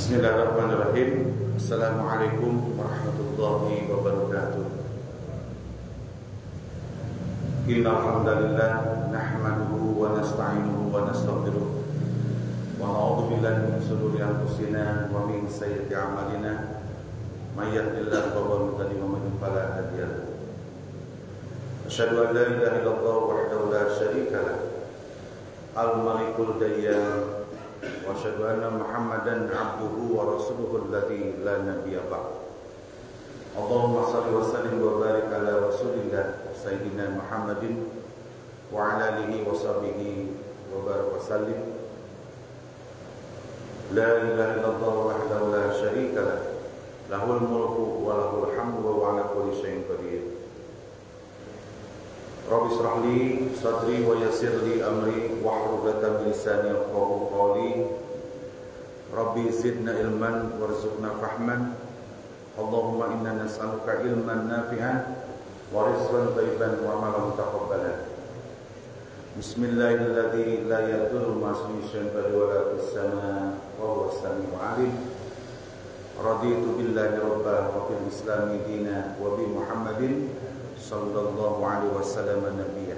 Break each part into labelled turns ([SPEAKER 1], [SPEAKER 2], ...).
[SPEAKER 1] Bismillahirrahmanirrahim. Assalamualaikum warahmatullahi wabarakatuh. Innal hamdalillah nahmaduhu wa nasta'inuhu wa nastaghfiruh wa na'udzu billahi min shururi anfusina wa min sayyiati a'malina may yahdihillahu fa huwa al-muhtadi wa may yudlil fala hadiya lahu. Asyhadu an la ilaha illallah wahdahu la syarika lah al-malikul dayyan wa asyhadu anna Muhammadan abduhu wa rasuluhu alladzi la nabiyya ba'd. Allahumma shalli wa sallim wa barik ala rasulillah sayyidina Muhammadin wa ala alihi wa sahbihi wa barik wa sallim. La ilaha illallah wahdahu la syarika lah lahul mulku wa lahul hamdu wa ala kulli syai'in qadir. Rabbi shrah li sadri wa yassir li amri wahlul 'uqdatam min lisani yafqahu qawli. Rabbi zidna ilman warzuqna fahman. Allahumma inna nas'aluka ilman nafi'an wa rizqan thayyiban wa amalan mutaqabbalan. Bismillahirrahmanirrahim. La yadurru ma ismihi syai'un wa la fis sama' wa huwa as-sami'ul 'alim. Raditu billahi rabban wa bil islami dinan wa bi Muhammadin sallallahu alaihi wasallam nabiyya.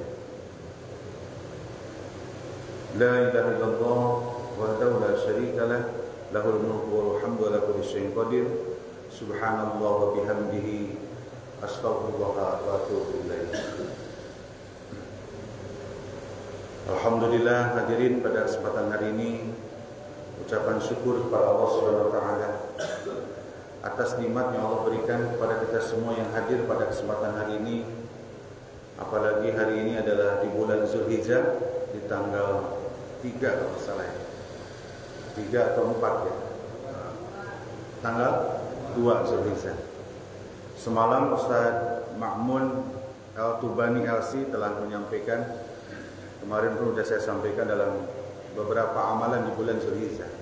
[SPEAKER 1] La ilaha illallah wahdahu la syarika lah lahul mulku wal hamdu ala kulli syai'in qadir. Subhanallah wa bihamdihi astaghfirullah wa atubu ilaih. Alhamdulillah, hadirin, pada kesempatan hari ini ucapan syukur kepada Allah Subhanahu wa taala atas nikmat yang Allah berikan kepada kita semua yang hadir pada kesempatan hari ini. Apalagi hari ini adalah di bulan Zulhijjah, di tanggal 3 kalau salah ya. 3 atau 4 ya. Tanggal 2 Zulhijjah. Semalam Ustaz Ma'mun Al-Tubani LC telah menyampaikan, kemarin pun sudah saya sampaikan dalam beberapa amalan di bulan Zulhijjah.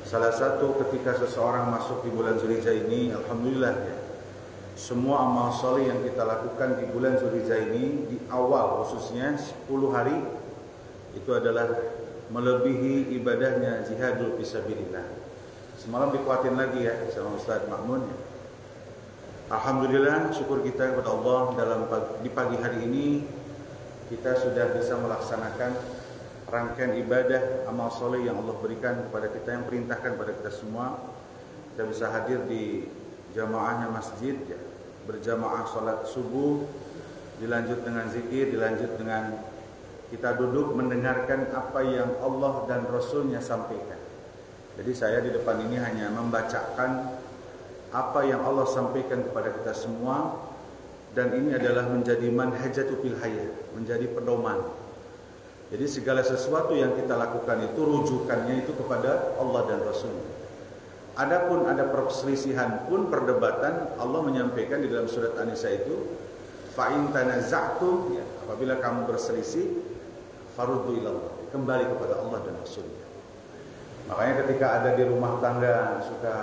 [SPEAKER 1] Salah satu ketika seseorang masuk di bulan Zulhijjah ini, alhamdulillah ya, semua amal soleh yang kita lakukan di bulan Zulhijjah ini di awal khususnya 10 hari itu adalah melebihi ibadahnya jihadul fisabilillah. Semalam dikuatin lagi ya sama Ustaz Ma'mun ya. Alhamdulillah, syukur kita kepada Allah di pagi hari ini kita sudah bisa melaksanakan rangkaian ibadah amal soleh yang Allah berikan kepada kita, yang perintahkan kepada kita semua. Kita bisa hadir di jamaahnya masjid ya, berjamaah sholat subuh, dilanjut dengan zikir, dilanjut dengan kita duduk mendengarkan apa yang Allah dan Rasulnya sampaikan. Jadi saya di depan ini hanya membacakan apa yang Allah sampaikan kepada kita semua, dan ini adalah menjadi manhajatu fil hayah, menjadi pedoman. Jadi segala sesuatu yang kita lakukan itu rujukannya itu kepada Allah dan Rasulnya. Adapun ada perselisihan pun, perdebatan, Allah menyampaikan di dalam surat An-Nisa itu, fa in tanaza'tum, ya, apabila kamu berselisih, faruddu ilallah, kembali kepada Allah dan Rasulnya. Makanya ketika ada di rumah tangga suka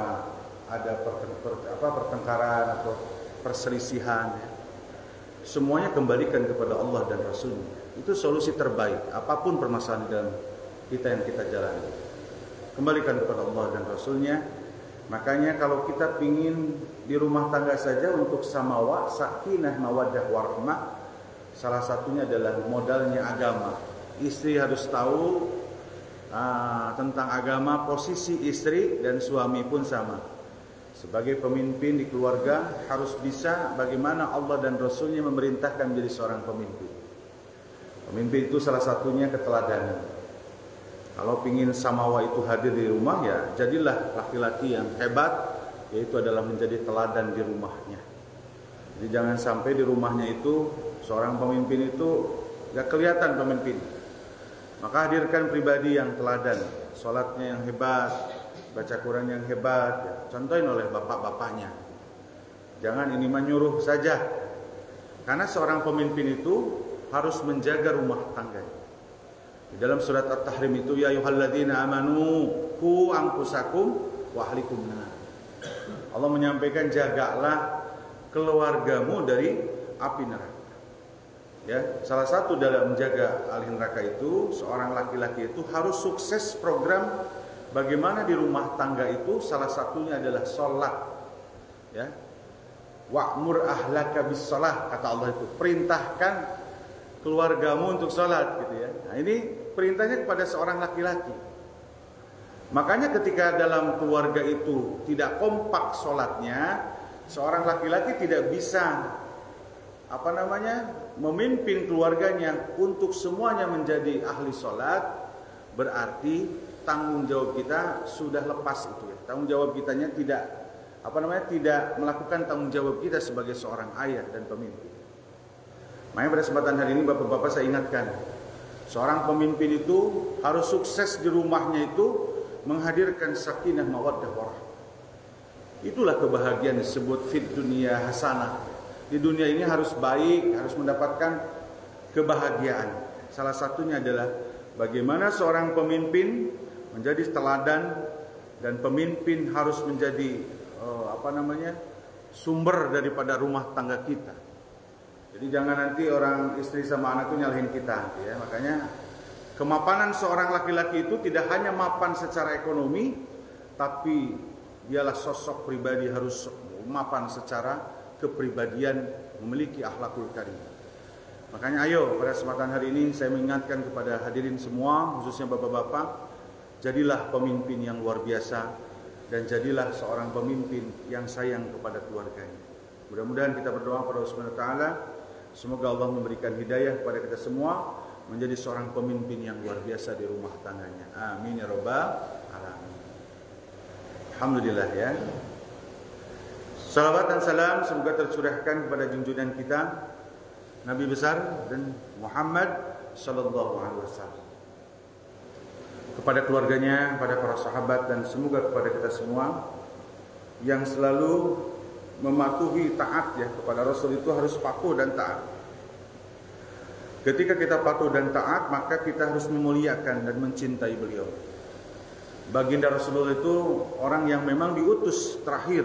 [SPEAKER 1] ada pertengkaran atau perselisihan, ya, semuanya kembalikan kepada Allah dan Rasulnya. Itu solusi terbaik apapun permasalahan dalam kita yang kita jalani. Kembalikan kepada Allah dan Rasulnya. Makanya kalau kita ingin di rumah tangga saja untuk samawa, sakinah, mawaddah, warahmah, salah satunya adalah modalnya agama. Istri harus tahu tentang agama, posisi istri dan suami pun sama. Sebagai pemimpin di keluarga harus bisa bagaimana Allah dan Rasulnya memerintahkan menjadi seorang pemimpin. Pemimpin itu salah satunya keteladanan. Kalau ingin samawa itu hadir di rumah, ya jadilah laki-laki yang hebat, yaitu adalah menjadi teladan di rumahnya. Jadi jangan sampai di rumahnya itu seorang pemimpin itu gak kelihatan pemimpin. Maka hadirkan pribadi yang teladan, sholatnya yang hebat, baca Quran yang hebat, ya, contohin oleh bapak-bapaknya. Jangan ini menyuruh saja. Karena seorang pemimpin itu harus menjaga rumah tangga. Di dalam surat At-Tahrim itu, ya ayyuhalladzina amanu qu anfusakum wa ahlikum nar. Allah menyampaikan, jagalah keluargamu dari api neraka. Ya, salah satu dalam menjaga ahli neraka itu, seorang laki-laki itu harus sukses program bagaimana di rumah tangga itu salah satunya adalah sholat, ya. Wa'mur ahlaka bis shalah, kata Allah itu, perintahkan keluargamu untuk sholat, gitu ya. Nah, ini perintahnya kepada seorang laki-laki. Makanya ketika dalam keluarga itu tidak kompak sholatnya, seorang laki-laki tidak bisa memimpin keluarganya untuk semuanya menjadi ahli sholat, berarti tanggung jawab kita sudah lepas itu ya. Tanggung jawab kitanya tidak melakukan tanggung jawab kita sebagai seorang ayah dan pemimpin. Makanya pada kesempatan hari ini bapak-bapak saya ingatkan, seorang pemimpin itu harus sukses di rumahnya itu menghadirkan sakinah mawaddah warahmah. Itulah kebahagiaan disebut fid dunia hasanah. Di dunia ini harus baik, harus mendapatkan kebahagiaan. Salah satunya adalah bagaimana seorang pemimpin menjadi teladan, dan pemimpin harus menjadi sumber daripada rumah tangga kita. Jadi jangan nanti orang istri sama anak itu nyalahin kita, ya. Makanya kemapanan seorang laki-laki itu tidak hanya mapan secara ekonomi, tapi dialah sosok pribadi harus mapan secara kepribadian, memiliki akhlakul karimah. Makanya ayo pada kesempatan hari ini saya mengingatkan kepada hadirin semua, khususnya bapak-bapak, jadilah pemimpin yang luar biasa dan jadilah seorang pemimpin yang sayang kepada keluarganya. Mudah-mudahan kita berdoa kepada Allah Subhanahu wa taala, semoga Allah memberikan hidayah kepada kita semua menjadi seorang pemimpin yang luar biasa di rumah tangganya. Amin ya rabbal alamin. Alhamdulillah ya. Salawat dan salam semoga tercurahkan kepada junjungan kita Nabi besar dan Muhammad sallallahu alaihi wasallam, kepada keluarganya, kepada para sahabat, dan semoga kepada kita semua yang selalu mematuhi taat ya kepada Rasul itu harus patuh dan taat. Ketika kita patuh dan taat, maka kita harus memuliakan dan mencintai beliau. Baginda Rasulullah itu orang yang memang diutus terakhir,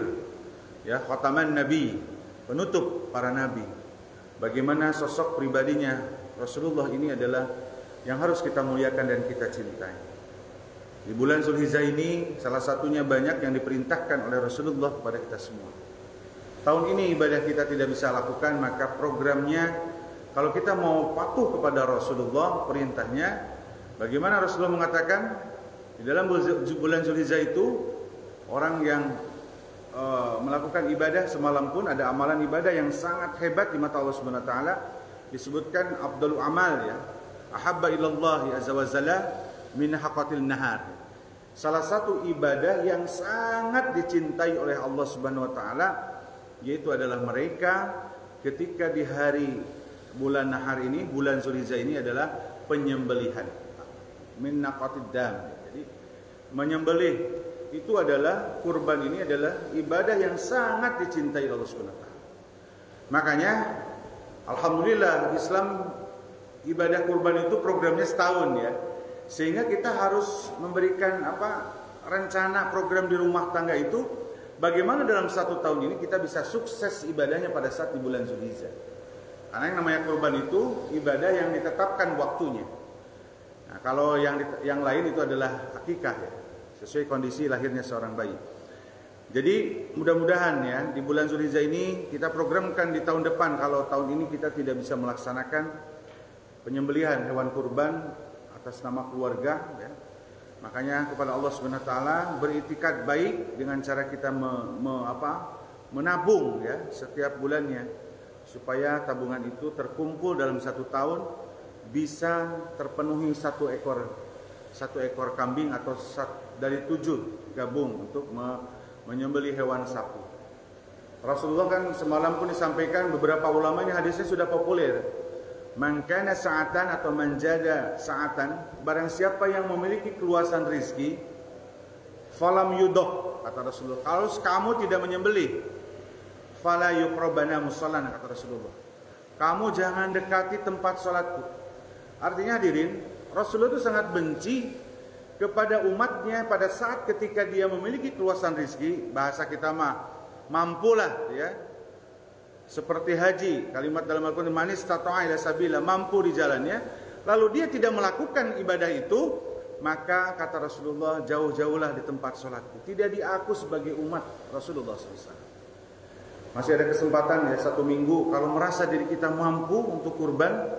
[SPEAKER 1] ya, khataman nabi, penutup para nabi. Bagaimana sosok pribadinya Rasulullah ini adalah yang harus kita muliakan dan kita cintai. Di bulan Zulhijjah ini salah satunya banyak yang diperintahkan oleh Rasulullah kepada kita semua. Tahun ini ibadah kita tidak bisa lakukan, maka programnya kalau kita mau patuh kepada Rasulullah perintahnya, bagaimana Rasulullah mengatakan di dalam bulan Zulhijjah itu orang yang melakukan ibadah semalam pun ada amalan ibadah yang sangat hebat di mata Allah Subhanahu wa taala, disebutkan afdalul amal ya, ahabba ilallah azza wa jalla min haqatil nahar. Salah satu ibadah yang sangat dicintai oleh Allah Subhanahu wa taala yaitu adalah mereka ketika di hari bulan nahar ini, bulan Zulhijjah ini adalah penyembelihan. Min naqatid dam. Jadi menyembelih itu adalah, kurban ini adalah ibadah yang sangat dicintai Allah Subhanahu wa taala. Makanya alhamdulillah Islam ibadah kurban itu programnya setahun ya. Sehingga kita harus memberikan rencana program di rumah tangga itu bagaimana dalam 1 tahun ini kita bisa sukses ibadahnya pada saat di bulan Zulhijjah. Karena yang namanya kurban itu ibadah yang ditetapkan waktunya. Nah, kalau yang lain itu adalah akikah ya, sesuai kondisi lahirnya seorang bayi. Jadi mudah-mudahan ya di bulan Zulhijjah ini kita programkan di tahun depan, kalau tahun ini kita tidak bisa melaksanakan penyembelihan hewan kurban atas nama keluarga ya. Makanya kepada Allah Subhanahu wa taala beritikad baik dengan cara kita menabung ya setiap bulannya, supaya tabungan itu terkumpul dalam 1 tahun bisa terpenuhi satu ekor kambing atau dari 7 gabung untuk menyembelih hewan sapi. Rasulullah kan semalam pun disampaikan, beberapa ulama ini hadisnya sudah populer. Man kana sa'atan atau menjaga sa'atan, barang siapa yang memiliki keluasan rizki, falam yudoh, kata Rasulullah, kalau kamu tidak menyembelih, fala yuqrabana musallana, kata Rasulullah, kamu jangan dekati tempat sholatku. Artinya hadirin, Rasulullah itu sangat benci kepada umatnya pada saat ketika dia memiliki keluasan rizki, bahasa kita mampulah ya, seperti haji, kalimat dalam Al-Quran manis tata'a ila sabila, mampu di jalannya, lalu dia tidak melakukan ibadah itu, maka kata Rasulullah, jauh-jauhlah di tempat sholatku. Tidak di aku sebagai umat Rasulullah SAW. Masih ada kesempatan ya, 1 minggu. Kalau merasa diri kita mampu untuk kurban,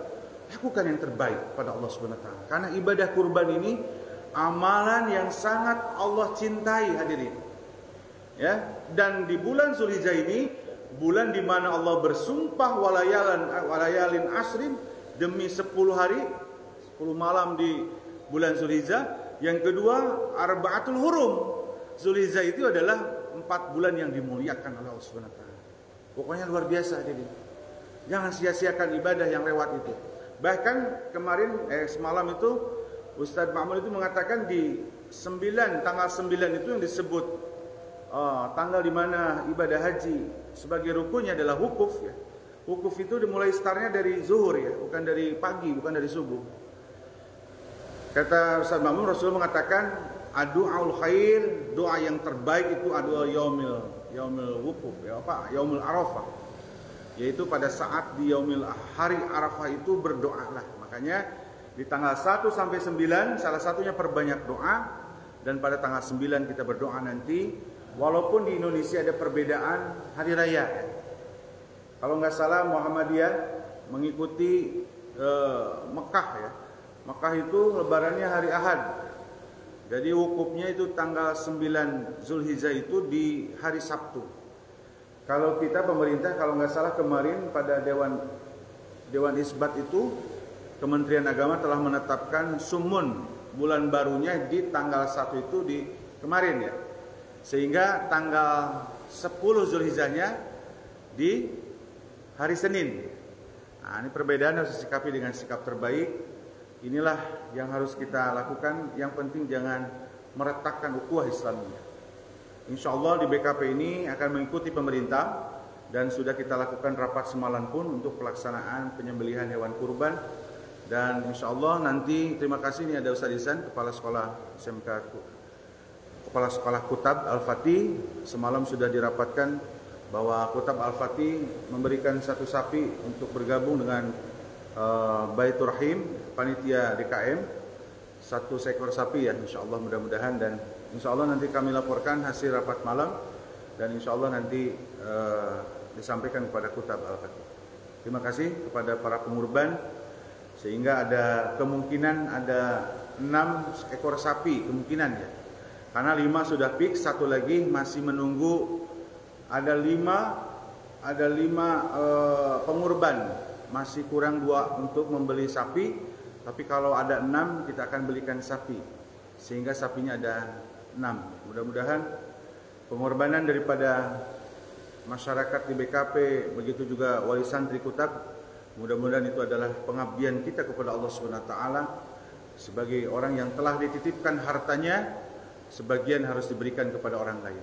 [SPEAKER 1] lakukan yang terbaik pada Allah Subhanahu wa taala. Karena ibadah kurban ini amalan yang sangat Allah cintai, hadirin. Ya, dan di bulan Zulhijjah ini, bulan di mana Allah bersumpah walayalin asrin, demi 10 hari, 10 malam di bulan Zulhijjah. Yang kedua, arba'atul hurum. Zulhijjah itu adalah 4 bulan yang dimuliakan oleh Allah Subhanahu wa taala. Pokoknya luar biasa, jadi jangan sia-siakan ibadah yang lewat itu. Bahkan kemarin semalam itu Ustadz Ma'mun itu mengatakan di tanggal 9 itu yang disebut tanggal di mana ibadah haji sebagai rukunnya adalah wukuf ya. Wukuf itu dimulai startnya dari zuhur ya, bukan dari pagi, bukan dari subuh. Kata Ustadz Ma'mun, Rasul mengatakan adu'aul khair, doa yang terbaik itu adalah yaumil wukuf ya, yaumil arafah, yaitu pada saat di hari arafah itu berdoalah. Makanya di tanggal 1 sampai 9 salah satunya perbanyak doa, dan pada tanggal 9 kita berdoa nanti. Walaupun di Indonesia ada perbedaan hari raya ya. Kalau nggak salah Muhammadiyah mengikuti Mekah ya. Mekah itu lebarannya hari Ahad. Jadi wukufnya itu tanggal 9 Zulhijjah itu di hari Sabtu. Kalau kita pemerintah, kalau nggak salah kemarin pada Dewan Isbat itu, Kementerian Agama telah menetapkan sumun bulan barunya di tanggal 1 itu di kemarin ya. Sehingga tanggal 10 Zulhijjahnya di hari Senin. Nah, ini perbedaan harus disikapi dengan sikap terbaik. Inilah yang harus kita lakukan. Yang penting jangan meretakkan ukhuwah Islamiyah. Insya Allah di BKP ini akan mengikuti pemerintah, dan sudah kita lakukan rapat semalam pun untuk pelaksanaan penyembelihan hewan kurban. Dan insya Allah nanti, terima kasih, ini ada Ustaz Ihsan, Kepala Sekolah Kutab Al-Fatih. Semalam sudah dirapatkan bahwa Kutab Al-Fatih memberikan 1 sapi untuk bergabung dengan Baitur Rahim, panitia DKM, 1 ekor sapi ya, insya Allah mudah-mudahan. Dan insya Allah nanti kami laporkan hasil rapat malam, dan insya Allah nanti disampaikan kepada Kutab Al-Fatih. Terima kasih kepada para pengurban, sehingga ada kemungkinan ada 6 ekor sapi kemungkinan ya, karena 5 sudah fix, 1 lagi masih menunggu. Ada 5 pengurban, masih kurang 2 untuk membeli sapi. Tapi kalau ada 6 kita akan belikan sapi, sehingga sapinya ada 6. Mudah-mudahan pengorbanan daripada masyarakat di BKP, begitu juga wali santri Kutab, mudah-mudahan itu adalah pengabdian kita kepada Allah Subhanahu wa taala. Sebagai orang yang telah dititipkan hartanya, sebagian harus diberikan kepada orang lain.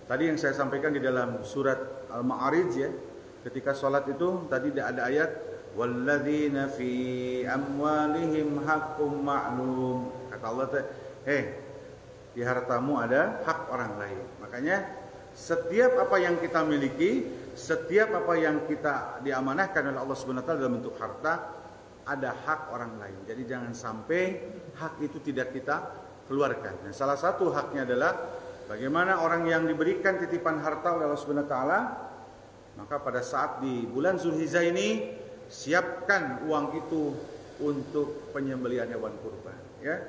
[SPEAKER 1] Tadi yang saya sampaikan di dalam surat Al-Ma'arij ya, ketika sholat itu tadi ada ayat walladzina fi amwalihim haqqum ma'lum. Kata Allah, di hartamu ada hak orang lain. Makanya setiap apa yang kita miliki, setiap apa yang kita diamanahkan oleh Allah Subhanahu wa taala dalam bentuk harta, ada hak orang lain. Jadi jangan sampai hak itu tidak kita keluarkan. Dan salah satu haknya adalah bagaimana orang yang diberikan titipan harta oleh Allah Subhanahu wa taala, maka pada saat di bulan Zulhijjah ini siapkan uang itu untuk penyembelihan hewan kurban ya.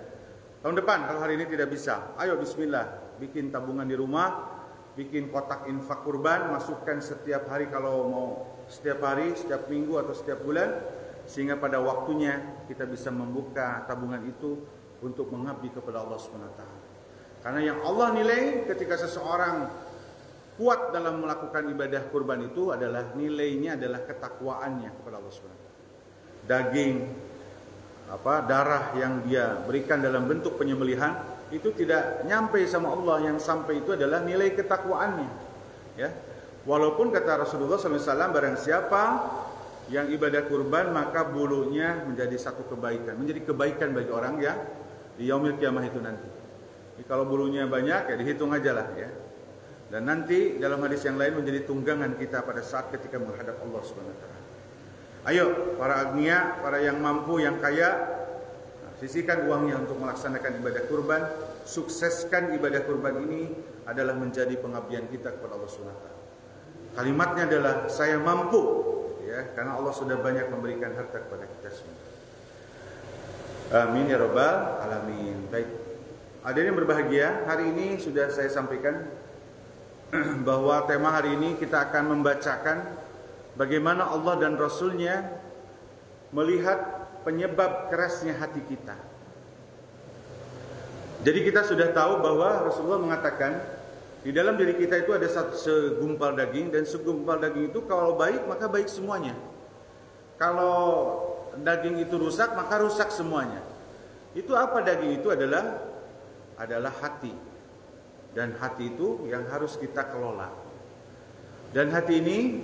[SPEAKER 1] Tahun depan kalau hari ini tidak bisa, ayo bismillah, bikin tabungan di rumah, bikin kotak infak kurban, masukkan setiap hari kalau mau, setiap hari, setiap minggu atau setiap bulan, sehingga pada waktunya kita bisa membuka tabungan itu untuk mengabdi kepada Allah Subhanahu wa taala. Karena yang Allah nilai ketika seseorang kuat dalam melakukan ibadah kurban itu adalah nilainya adalah ketakwaannya kepada Allah Subhanahu wa taala. Daging, darah yang dia berikan dalam bentuk penyembelihan itu tidak nyampe sama Allah, yang sampai itu adalah nilai ketakwaannya. Ya. Walaupun kata Rasulullah SAW, barang siapa yang ibadah kurban maka bulunya menjadi satu kebaikan, menjadi kebaikan bagi orang yang di yaumil kiamah itu nanti. Jadi kalau bulunya banyak ya dihitung aja lah ya. Dan nanti dalam hadis yang lain menjadi tunggangan kita pada saat ketika menghadap Allah Subhanahu wa taala. Ayo para agnia, para yang mampu, yang kaya, sisihkan uangnya untuk melaksanakan ibadah kurban. Sukseskan ibadah kurban ini adalah menjadi pengabdian kita kepada Allah SWT. Kalimatnya adalah saya mampu, ya, karena Allah sudah banyak memberikan harta kepada kita semua. Amin ya rabbal alamin. Baik, hadirin yang berbahagia, hari ini sudah saya sampaikan bahwa tema hari ini kita akan membacakan bagaimana Allah dan Rasulnya melihat penyebab kerasnya hati kita. Jadi kita sudah tahu bahwa Rasulullah mengatakan di dalam diri kita itu ada segumpal daging, dan segumpal daging itu kalau baik maka baik semuanya. Kalau daging itu rusak maka rusak semuanya. Itu apa daging itu adalah hati. Dan hati itu yang harus kita kelola. Dan hati ini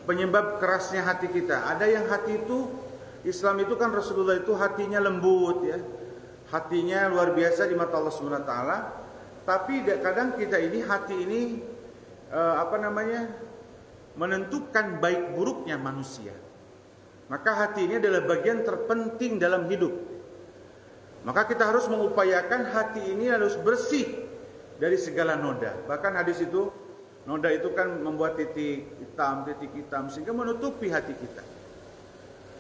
[SPEAKER 1] penyebab kerasnya hati kita. Ada yang hati itu, Islam itu kan Rasulullah itu hatinya lembut, ya. Hatinya luar biasa di mata Allah SWT. Tapi kadang kita ini hati ini menentukan baik buruknya manusia. Maka hati ini adalah bagian terpenting dalam hidup. Maka kita harus mengupayakan hati ini harus bersih dari segala noda. Bahkan hadis itu, noda itu kan membuat titik hitam sehingga menutupi hati kita.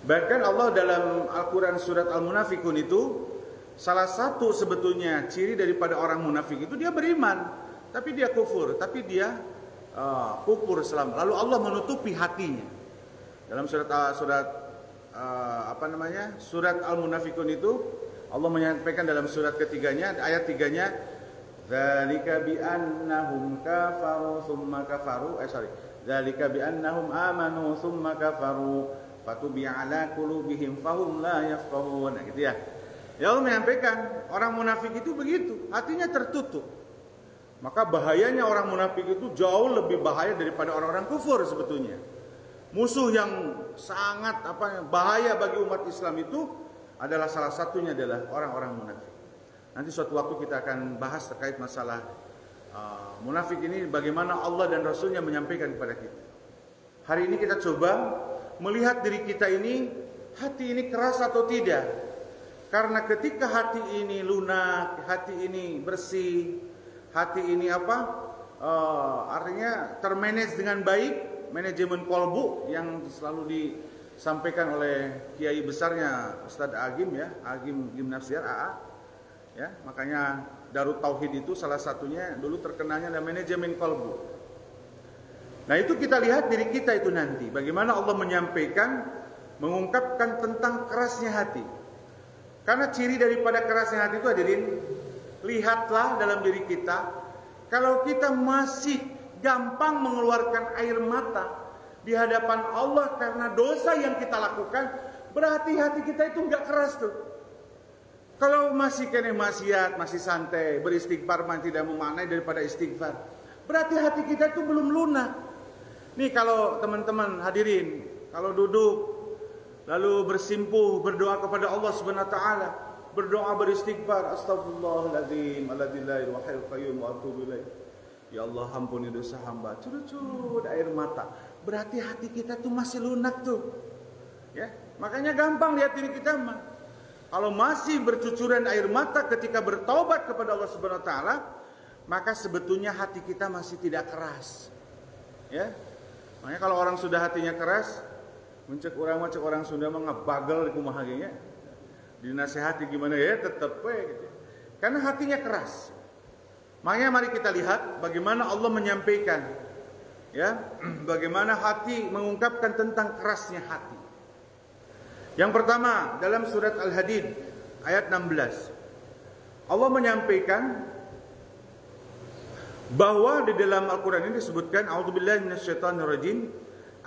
[SPEAKER 1] Bahkan Allah dalam Al-Quran surat Al-Munafikun itu, salah satu sebetulnya ciri daripada orang munafik itu dia beriman, tapi dia kufur, tapi dia kufur selama. Lalu Allah menutupi hatinya. Dalam surat Al-Munafikun itu Allah menyampaikan dalam surat ketiganya, ayat 3-nya, dzalika bi annahum kafaru thumma kafaru dzalika bi annahum amanu thumma kafaru fatubi'a ala qulubihim fahum la yafqahun. Nah, gitu ya. Ya Allah menyampaikan orang munafik itu begitu, hatinya tertutup. Maka bahayanya orang munafik itu jauh lebih bahaya daripada orang-orang kufur sebetulnya. Musuh yang sangat bahaya bagi umat Islam itu adalah salah satunya adalah orang-orang munafik. Nanti suatu waktu kita akan bahas terkait masalah munafik ini, bagaimana Allah dan Rasulnya menyampaikan kepada kita. Hari ini kita coba melihat diri kita ini, hati ini keras atau tidak. Karena ketika hati ini lunak, hati ini bersih, hati ini artinya termanage dengan baik, manajemen kolbu yang selalu disampaikan oleh kiai besarnya Ustadz Agim, ya, Agim Gimnasiar AA, ya, makanya Darut Tauhid itu salah satunya dulu terkenalnya adalah manajemen kolbu. Nah, itu kita lihat diri kita itu nanti bagaimana Allah menyampaikan, mengungkapkan tentang kerasnya hati. Karena ciri daripada kerasnya hati itu, hadirin, lihatlah dalam diri kita, kalau kita masih gampang mengeluarkan air mata di hadapan Allah karena dosa yang kita lakukan, berarti hati kita itu enggak keras tuh. Kalau masih kene maksiat, masih santai, beristighfar, tidak memaknai daripada istighfar, berarti hati kita itu belum lunak. Nih kalau teman-teman hadirin, kalau duduk lalu bersimpuh berdoa kepada Allah Subhanahu wa taala, berdoa beristighfar, astagfirullahaladzim alladzi la ilaha illa huwal qayyum wa atubu ilaih. Ya Allah, ampuni dosa hamba. Curut air mata. Berarti hati kita tuh masih lunak tuh. Ya, makanya gampang lihat diri kita mah. Kalau masih bercucuran air mata ketika bertaubat kepada Allah Subhanahu wa taala, maka sebetulnya hati kita masih tidak keras. Ya. Makanya kalau orang sudah hatinya keras, mencek orang Sunda mah ngabagel di kumaha ge nya. Dinasehati gimana ya tetep we gitu. Karena hatinya keras. Makanya mari kita lihat bagaimana Allah menyampaikan, ya, bagaimana hati mengungkapkan tentang kerasnya hati. Yang pertama dalam surat Al-Hadid ayat 16. Allah menyampaikan bahwa di dalam Al-Qur'an ini disebutkan a'udzubillahi minasyaitonirrajim,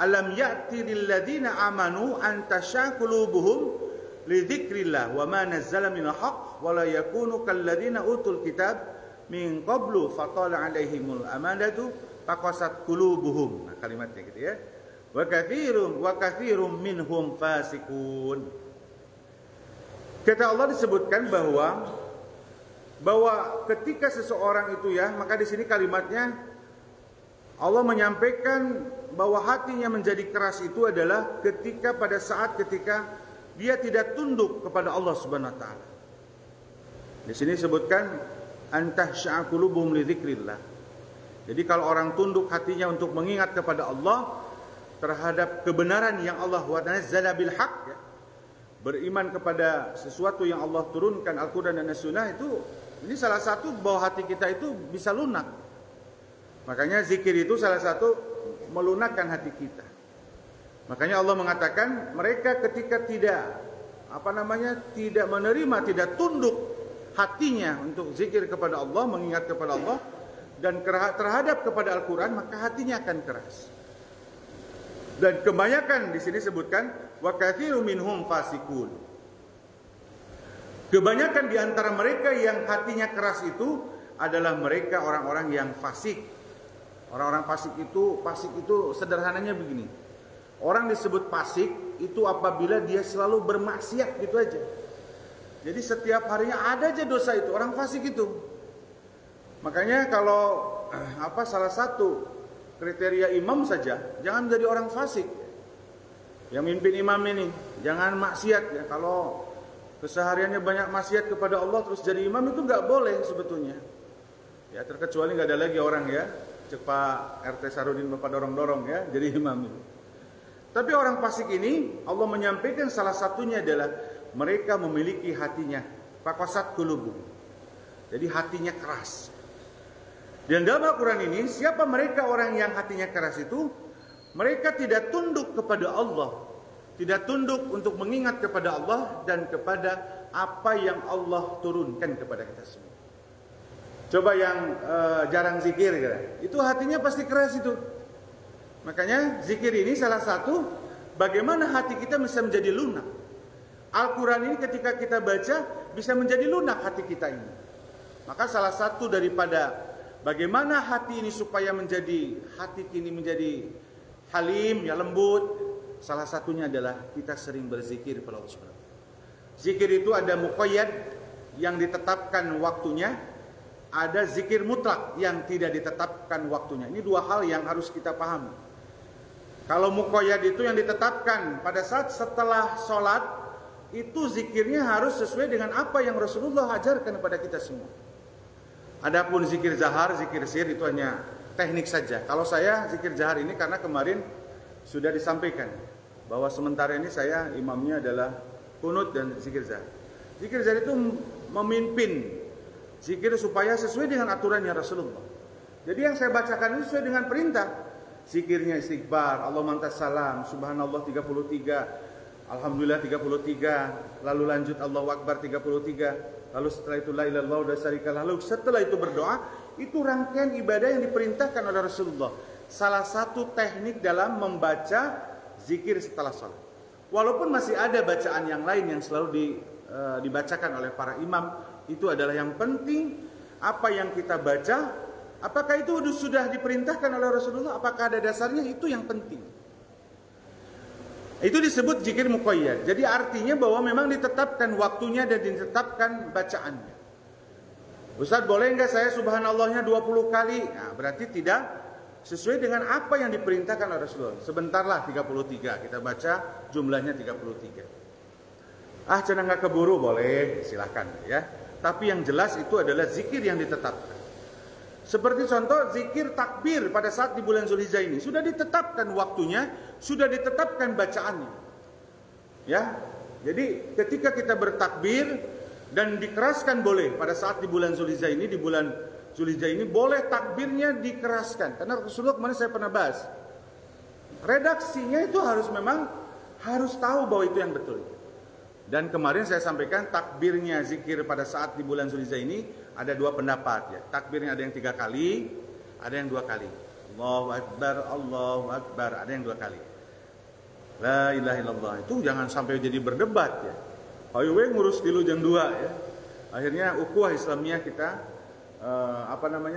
[SPEAKER 1] alam ya'ti lil ladzina amanu an tasha qulubuhum li dzikrillah wa ma nazzala minal haqq wa la yakunu kal ladzina utul kitab min qablu fatala alaihimul amanatu faqasat qulubuhum. Nah, kalimatnya gitu ya. Wa katsirum minhum fasikun. Kata Allah disebutkan bahwa ketika seseorang itu, ya, maka di sini kalimatnya Allah menyampaikan bahwa hatinya menjadi keras itu adalah ketika dia tidak tunduk kepada Allah Subhanahu wa taala. Di sini disebutkan antahsya'a qulubuhum li dzikrillah. Jadi kalau orang tunduk hatinya untuk mengingat kepada Allah terhadap kebenaran yang Allah wa nazzala bil haqq, ya, beriman kepada sesuatu yang Allah turunkan Al-Qur'an dan As-Sunnah, itu ini salah satu bahwa hati kita itu bisa lunak. Makanya zikir itu salah satu melunakkan hati kita. Makanya Allah mengatakan mereka ketika tidak tidak menerima, tidak tunduk hatinya untuk zikir kepada Allah, mengingat kepada Allah dan terhadap kepada Al-Qur'an, maka hatinya akan keras. Dan kebanyakan di sini sebutkan wa katsirun minhum fasikun. Kebanyakan di antara mereka yang hatinya keras itu adalah mereka orang-orang yang fasik. Orang-orang fasik itu sederhananya begini. Orang disebut fasik itu apabila dia selalu bermaksiat gitu aja. Jadi setiap harinya ada aja dosa itu, orang fasik itu. Makanya kalau salah satu kriteria imam saja, jangan menjadi orang fasik. Yang mimpin imam ini jangan maksiat ya. Kalau kesehariannya banyak maksiat kepada Allah terus jadi imam itu nggak boleh sebetulnya. Ya terkecuali nggak ada lagi orang ya, cek Pak RT Sarudin Bapak dorong-dorong ya jadi imam itu. Tapi orang fasik ini Allah menyampaikan salah satunya adalah mereka memiliki hatinya faqasat qulubuhum. Jadi hatinya keras. Dan dalam Al-Quran ini, siapa mereka orang yang hatinya keras itu? Mereka tidak tunduk kepada Allah. Tidak tunduk untuk mengingat kepada Allah dan kepada apa yang Allah turunkan kepada kita semua. Coba yang jarang zikir, itu hatinya pasti keras itu. Makanya zikir ini salah satu bagaimana hati kita bisa menjadi lunak. Al-Quran ini ketika kita baca bisa menjadi lunak hati kita ini. Maka salah satu daripada bagaimana hati ini supaya hati ini menjadi halim, ya lembut. Salah satunya adalah kita sering berzikir kepada Allah Subhanahu wa taala. Zikir itu ada muqayyad yang ditetapkan waktunya, ada zikir mutlak yang tidak ditetapkan waktunya. Ini dua hal yang harus kita pahami. Kalau muqayyad itu yang ditetapkan pada saat setelah sholat, itu zikirnya harus sesuai dengan apa yang Rasulullah ajarkan kepada kita semua. Adapun zikir zahar, zikir sir itu hanya teknik saja. Kalau saya zikir zahar ini karena kemarin sudah disampaikan bahwa sementara ini saya imamnya adalah kunut dan zikir zahar. Zikir zahar itu memimpin zikir supaya sesuai dengan aturannya Rasulullah. Jadi yang saya bacakan itu sesuai dengan perintah. Zikirnya istighfar, Allahumma antas salam, subhanallah 33, alhamdulillah 33, lalu lanjut Allahu akbar 33. Lalu setelah itu la ilaha illallah wa la syarikalah. Lalu setelah itu berdoa, itu rangkaian ibadah yang diperintahkan oleh Rasulullah. Salah satu teknik dalam membaca zikir setelah salat. Walaupun masih ada bacaan yang lain yang selalu dibacakan oleh para imam, itu adalah yang penting apa yang kita baca, apakah itu sudah diperintahkan oleh Rasulullah, apakah ada dasarnya, itu yang penting. Itu disebut zikir muqayyad. Jadi artinya bahwa memang ditetapkan waktunya dan ditetapkan bacaannya. Ustaz, boleh enggak saya subhanallahnya 20 kali? Nah, berarti tidak sesuai dengan apa yang diperintahkan oleh Rasulullah. Sebentarlah 33, kita baca jumlahnya 33. Cenah enggak keburu, boleh, silakan ya. Tapi yang jelas itu adalah zikir yang ditetapkan. Seperti contoh zikir takbir pada saat di bulan Zulhijjah ini sudah ditetapkan waktunya, sudah ditetapkan bacaannya. Ya. Jadi ketika kita bertakbir dan dikeraskan boleh pada saat di bulan Zulhijjah ini, di bulan Zulhijjah ini boleh takbirnya dikeraskan. Karena Rasulullah kemarin saya pernah bahas. Redaksinya itu harus tahu bahwa itu yang betul. Dan kemarin saya sampaikan takbirnya zikir pada saat di bulan Zulhijjah ini ada dua pendapat ya. Takbirnya ada yang 3 kali, ada yang 2 kali. Allahu Akbar, ada yang 2 kali. La ilaha illallah. Itu jangan sampai jadi berdebat ya. Ayo ngurus dulu jam 2 ya. Akhirnya ukhuwah Islamiyah kita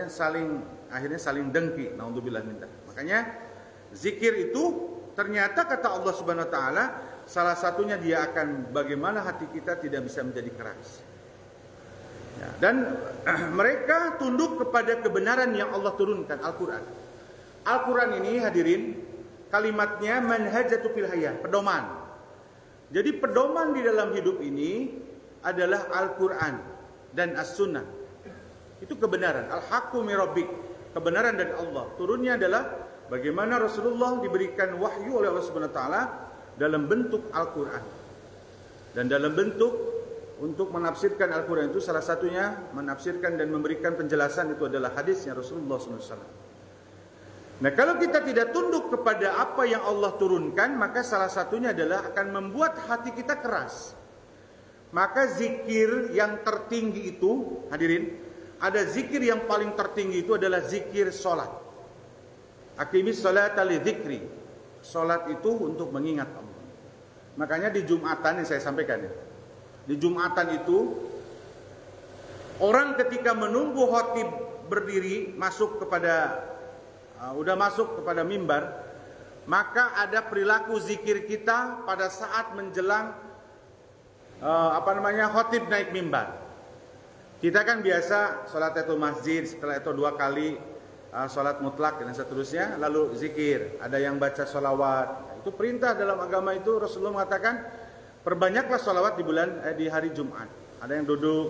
[SPEAKER 1] saling dengki. Naudzubillah minta. Makanya zikir itu ternyata kata Allah Subhanahu wa taala salah satunya dia akan bagaimana hati kita tidak bisa menjadi keras. Ya, dan mereka tunduk kepada kebenaran yang Allah turunkan, Al-Quran. Al-Quran ini hadirin, kalimatnya manhajatu fil hayah, pedoman. Jadi pedoman di dalam hidup ini adalah Al-Quran dan As-Sunnah. Itu kebenaran. Al-Haqqu min Rabbik, kebenaran dari Allah. Turunnya adalah bagaimana Rasulullah diberikan wahyu oleh Allah Subhanahu wa taala dalam bentuk Al-Quran. Dan dalam bentuk untuk menafsirkan Al-Quran itu salah satunya menafsirkan dan memberikan penjelasan itu adalah hadisnya Rasulullah SAW. Nah, kalau kita tidak tunduk kepada apa yang Allah turunkan, maka salah satunya adalah akan membuat hati kita keras. Maka zikir yang tertinggi itu, hadirin, ada zikir yang paling tertinggi itu adalah zikir sholat. Aqimis sholata li dzikri. Sholat itu untuk mengingat Allah. Makanya di Jumatan yang saya sampaikan ya. Di Jumatan itu orang ketika menunggu khatib berdiri masuk kepada mimbar, maka ada perilaku zikir kita pada saat menjelang khatib naik mimbar. Kita kan biasa sholat tahiyatul masjid, setelah itu 2 kali sholat mutlak dan seterusnya, lalu zikir. Ada yang baca sholawat. Itu perintah dalam agama itu. Rasulullah mengatakan perbanyaklah sholawat di hari Jumat. Ada yang duduk,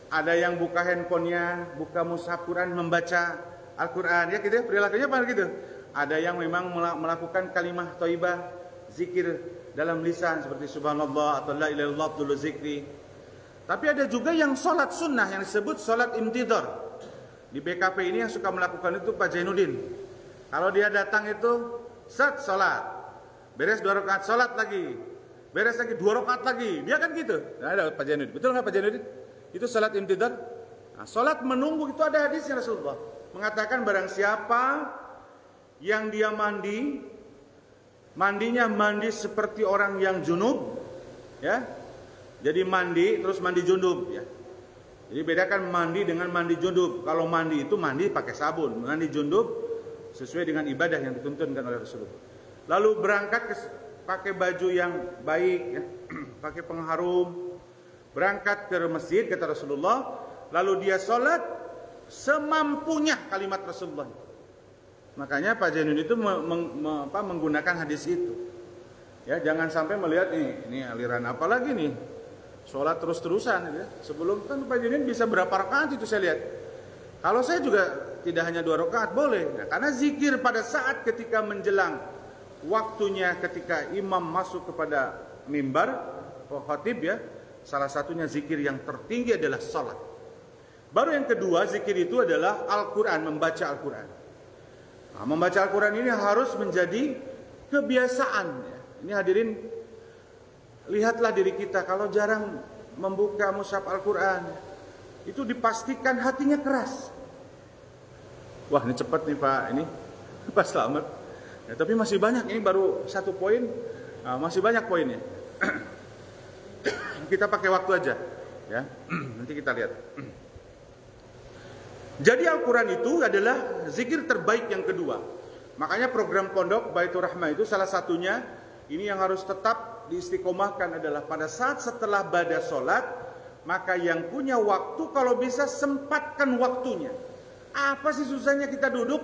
[SPEAKER 1] ada yang buka handphonenya, buka mushaf Quran, membaca Al-Quran, ya gitu, perilakunya apa gitu. Ada yang memang melakukan kalimah thayyibah, zikir dalam lisan seperti subhanallah atau la ilaha illallah dulu zikri. Tapi ada juga yang sholat sunnah yang disebut sholat imtidhar. Di BKP ini yang suka melakukan itu Pak Zainuddin. Kalau dia datang itu sholat, beres 2 rakaat sholat lagi, beres lagi 2 rakaat lagi, dia kan gitu. Nah, ada Pak Zainuddin, betul nggak Pak Zainuddin? Itu sholat imtidhar. Nah, sholat menunggu itu ada hadisnya Rasulullah. Mengatakan barang siapa yang dia mandinya mandi seperti orang yang junub, ya. Jadi mandi terus mandi junub, ya. Jadi bedakan mandi dengan mandi junub. Kalau mandi itu mandi pakai sabun, mandi junub sesuai dengan ibadah yang dituntunkan oleh Rasulullah. Lalu berangkat pakai baju yang baik, ya. Pakai pengharum, berangkat ke masjid kata Rasulullah, lalu dia sholat semampunya kalimat Rasulullah. Makanya Pak Zainuddin itu menggunakan hadis itu. Ya, jangan sampai melihat ini aliran apa lagi nih? Sholat terus-terusan ya. Sebelum kan Pak Zainuddin bisa berapa rakaat itu saya lihat. Kalau saya juga tidak hanya 2 rakaat boleh. Nah, karena zikir pada saat ketika menjelang waktunya ketika imam masuk kepada mimbar khatib ya, salah satunya zikir yang tertinggi adalah sholat. Baru yang kedua, zikir itu adalah Al-Quran, membaca Al-Quran. Nah, membaca Al-Quran ini harus menjadi kebiasaan. Ya. Ini hadirin, lihatlah diri kita, kalau jarang membuka mushaf Al-Quran, itu dipastikan hatinya keras. Wah, ini cepat nih Pak, ini Pak Slamet. Ya, tapi masih banyak, ini baru 1 poin, masih banyak poinnya. Kita pakai waktu aja, ya. Nanti kita lihat. Jadi Al-Quran itu adalah zikir terbaik yang kedua. Makanya program pondok Baitur Rahmah itu salah satunya, ini yang harus tetap diistiqomahkan adalah pada saat setelah bada sholat, maka yang punya waktu kalau bisa sempatkan waktunya. Apa sih susahnya kita duduk?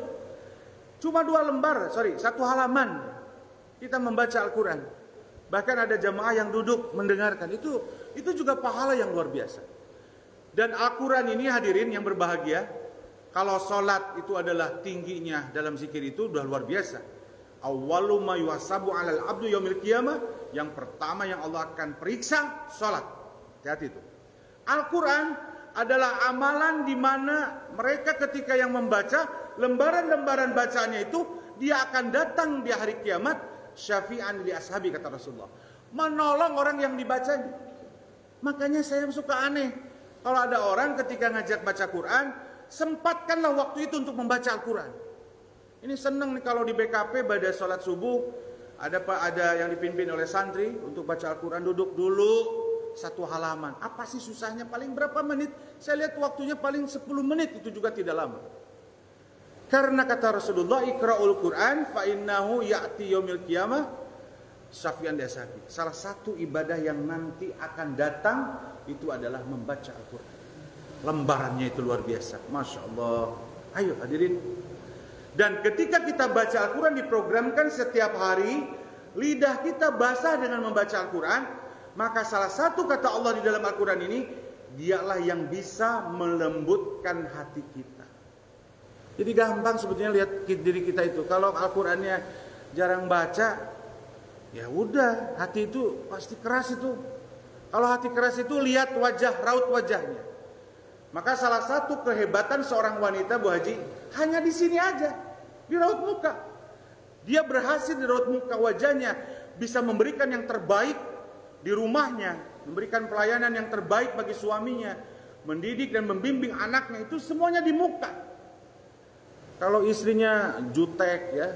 [SPEAKER 1] Cuma 1 halaman kita membaca Al-Quran. Bahkan ada jamaah yang duduk mendengarkan. Itu juga pahala yang luar biasa. Dan Al-Quran ini hadirin yang berbahagia, kalau sholat itu adalah tingginya dalam zikir itu udah luar biasa. Awwalu ma yuhasabu 'alal 'abdu yaumil qiyamah, yang pertama yang Allah akan periksa sholat. Hati-hati itu. Al-Quran adalah amalan di mana mereka ketika yang membaca lembaran-lembaran bacaannya itu, dia akan datang di hari kiamat syafi'an li ashabi kata Rasulullah. Menolong orang yang dibacanya. Makanya saya suka aneh. Kalau ada orang ketika ngajak baca Quran, sempatkanlah waktu itu untuk membaca Al-Quran. Ini senang nih kalau di BKP pada sholat subuh ada yang dipimpin oleh santri untuk baca Al-Quran, duduk dulu 1 halaman. Apa sih susahnya? Paling berapa menit? Saya lihat waktunya paling 10 menit, itu juga tidak lama. Karena kata Rasulullah, Iqra'ul Quran fa innahu ya'ti yaumil qiyamah syafi'an li ashabi. Salah satu ibadah yang nanti akan datang itu adalah membaca Al-Quran. Lembarannya itu luar biasa, Masya Allah. Ayo hadirin. Dan ketika kita baca Al-Quran diprogramkan setiap hari lidah kita basah dengan membaca Al-Quran, maka salah satu kata Allah di dalam Al-Quran ini, dialah yang bisa melembutkan hati kita. Jadi gampang sebetulnya lihat diri kita itu. Kalau Al-Qurannya jarang baca, ya udah, hati itu pasti keras itu. Kalau hati keras itu lihat wajah, raut wajahnya. Maka salah satu kehebatan seorang wanita, Bu Haji, hanya di sini aja, di raut muka. Dia berhasil di raut muka wajahnya, bisa memberikan yang terbaik di rumahnya, memberikan pelayanan yang terbaik bagi suaminya, mendidik dan membimbing anaknya, itu semuanya di muka. Kalau istrinya jutek ya,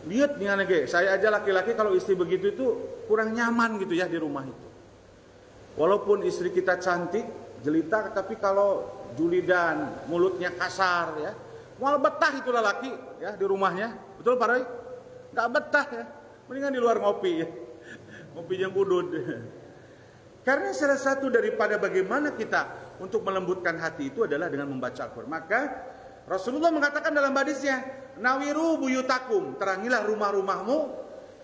[SPEAKER 1] lihat nih anaknya, saya aja laki-laki kalau istri begitu itu kurang nyaman gitu ya di rumah itu. Walaupun istri kita cantik, jelita, tapi kalau julidan, mulutnya kasar ya, malah betah itu laki ya di rumahnya. Betul Pak Roy? Nggak betah ya, mendingan di luar ngopi ya, ngopi yang udud. Karena salah satu daripada bagaimana kita untuk melembutkan hati itu adalah dengan membaca Al-Quran. Maka Rasulullah mengatakan dalam hadisnya, nawiru buyutakum, terangilah rumah-rumahmu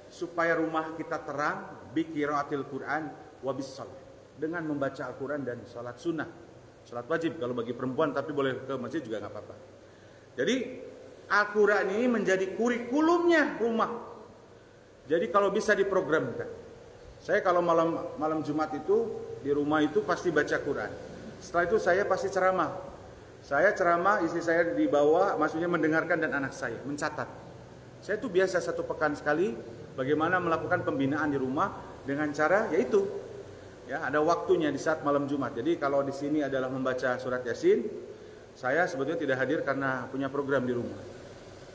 [SPEAKER 1] supaya rumah kita terang, biqiraatil Quran wa bis-shalah, dengan membaca Al-Quran dan salat sunnah, salat wajib kalau bagi perempuan, tapi boleh ke masjid juga nggak apa-apa. Jadi Al-Quran ini menjadi kurikulumnya rumah. Jadi kalau bisa diprogramkan, saya kalau malam Jumat itu di rumah itu pasti baca Quran. Setelah itu saya pasti ceramah. Saya ceramah, istri saya di bawah, maksudnya mendengarkan, dan anak saya mencatat. Saya itu biasa 1 pekan sekali bagaimana melakukan pembinaan di rumah dengan cara yaitu ya ada waktunya di saat malam Jumat. Jadi kalau di sini adalah membaca surat Yasin, saya sebetulnya tidak hadir karena punya program di rumah.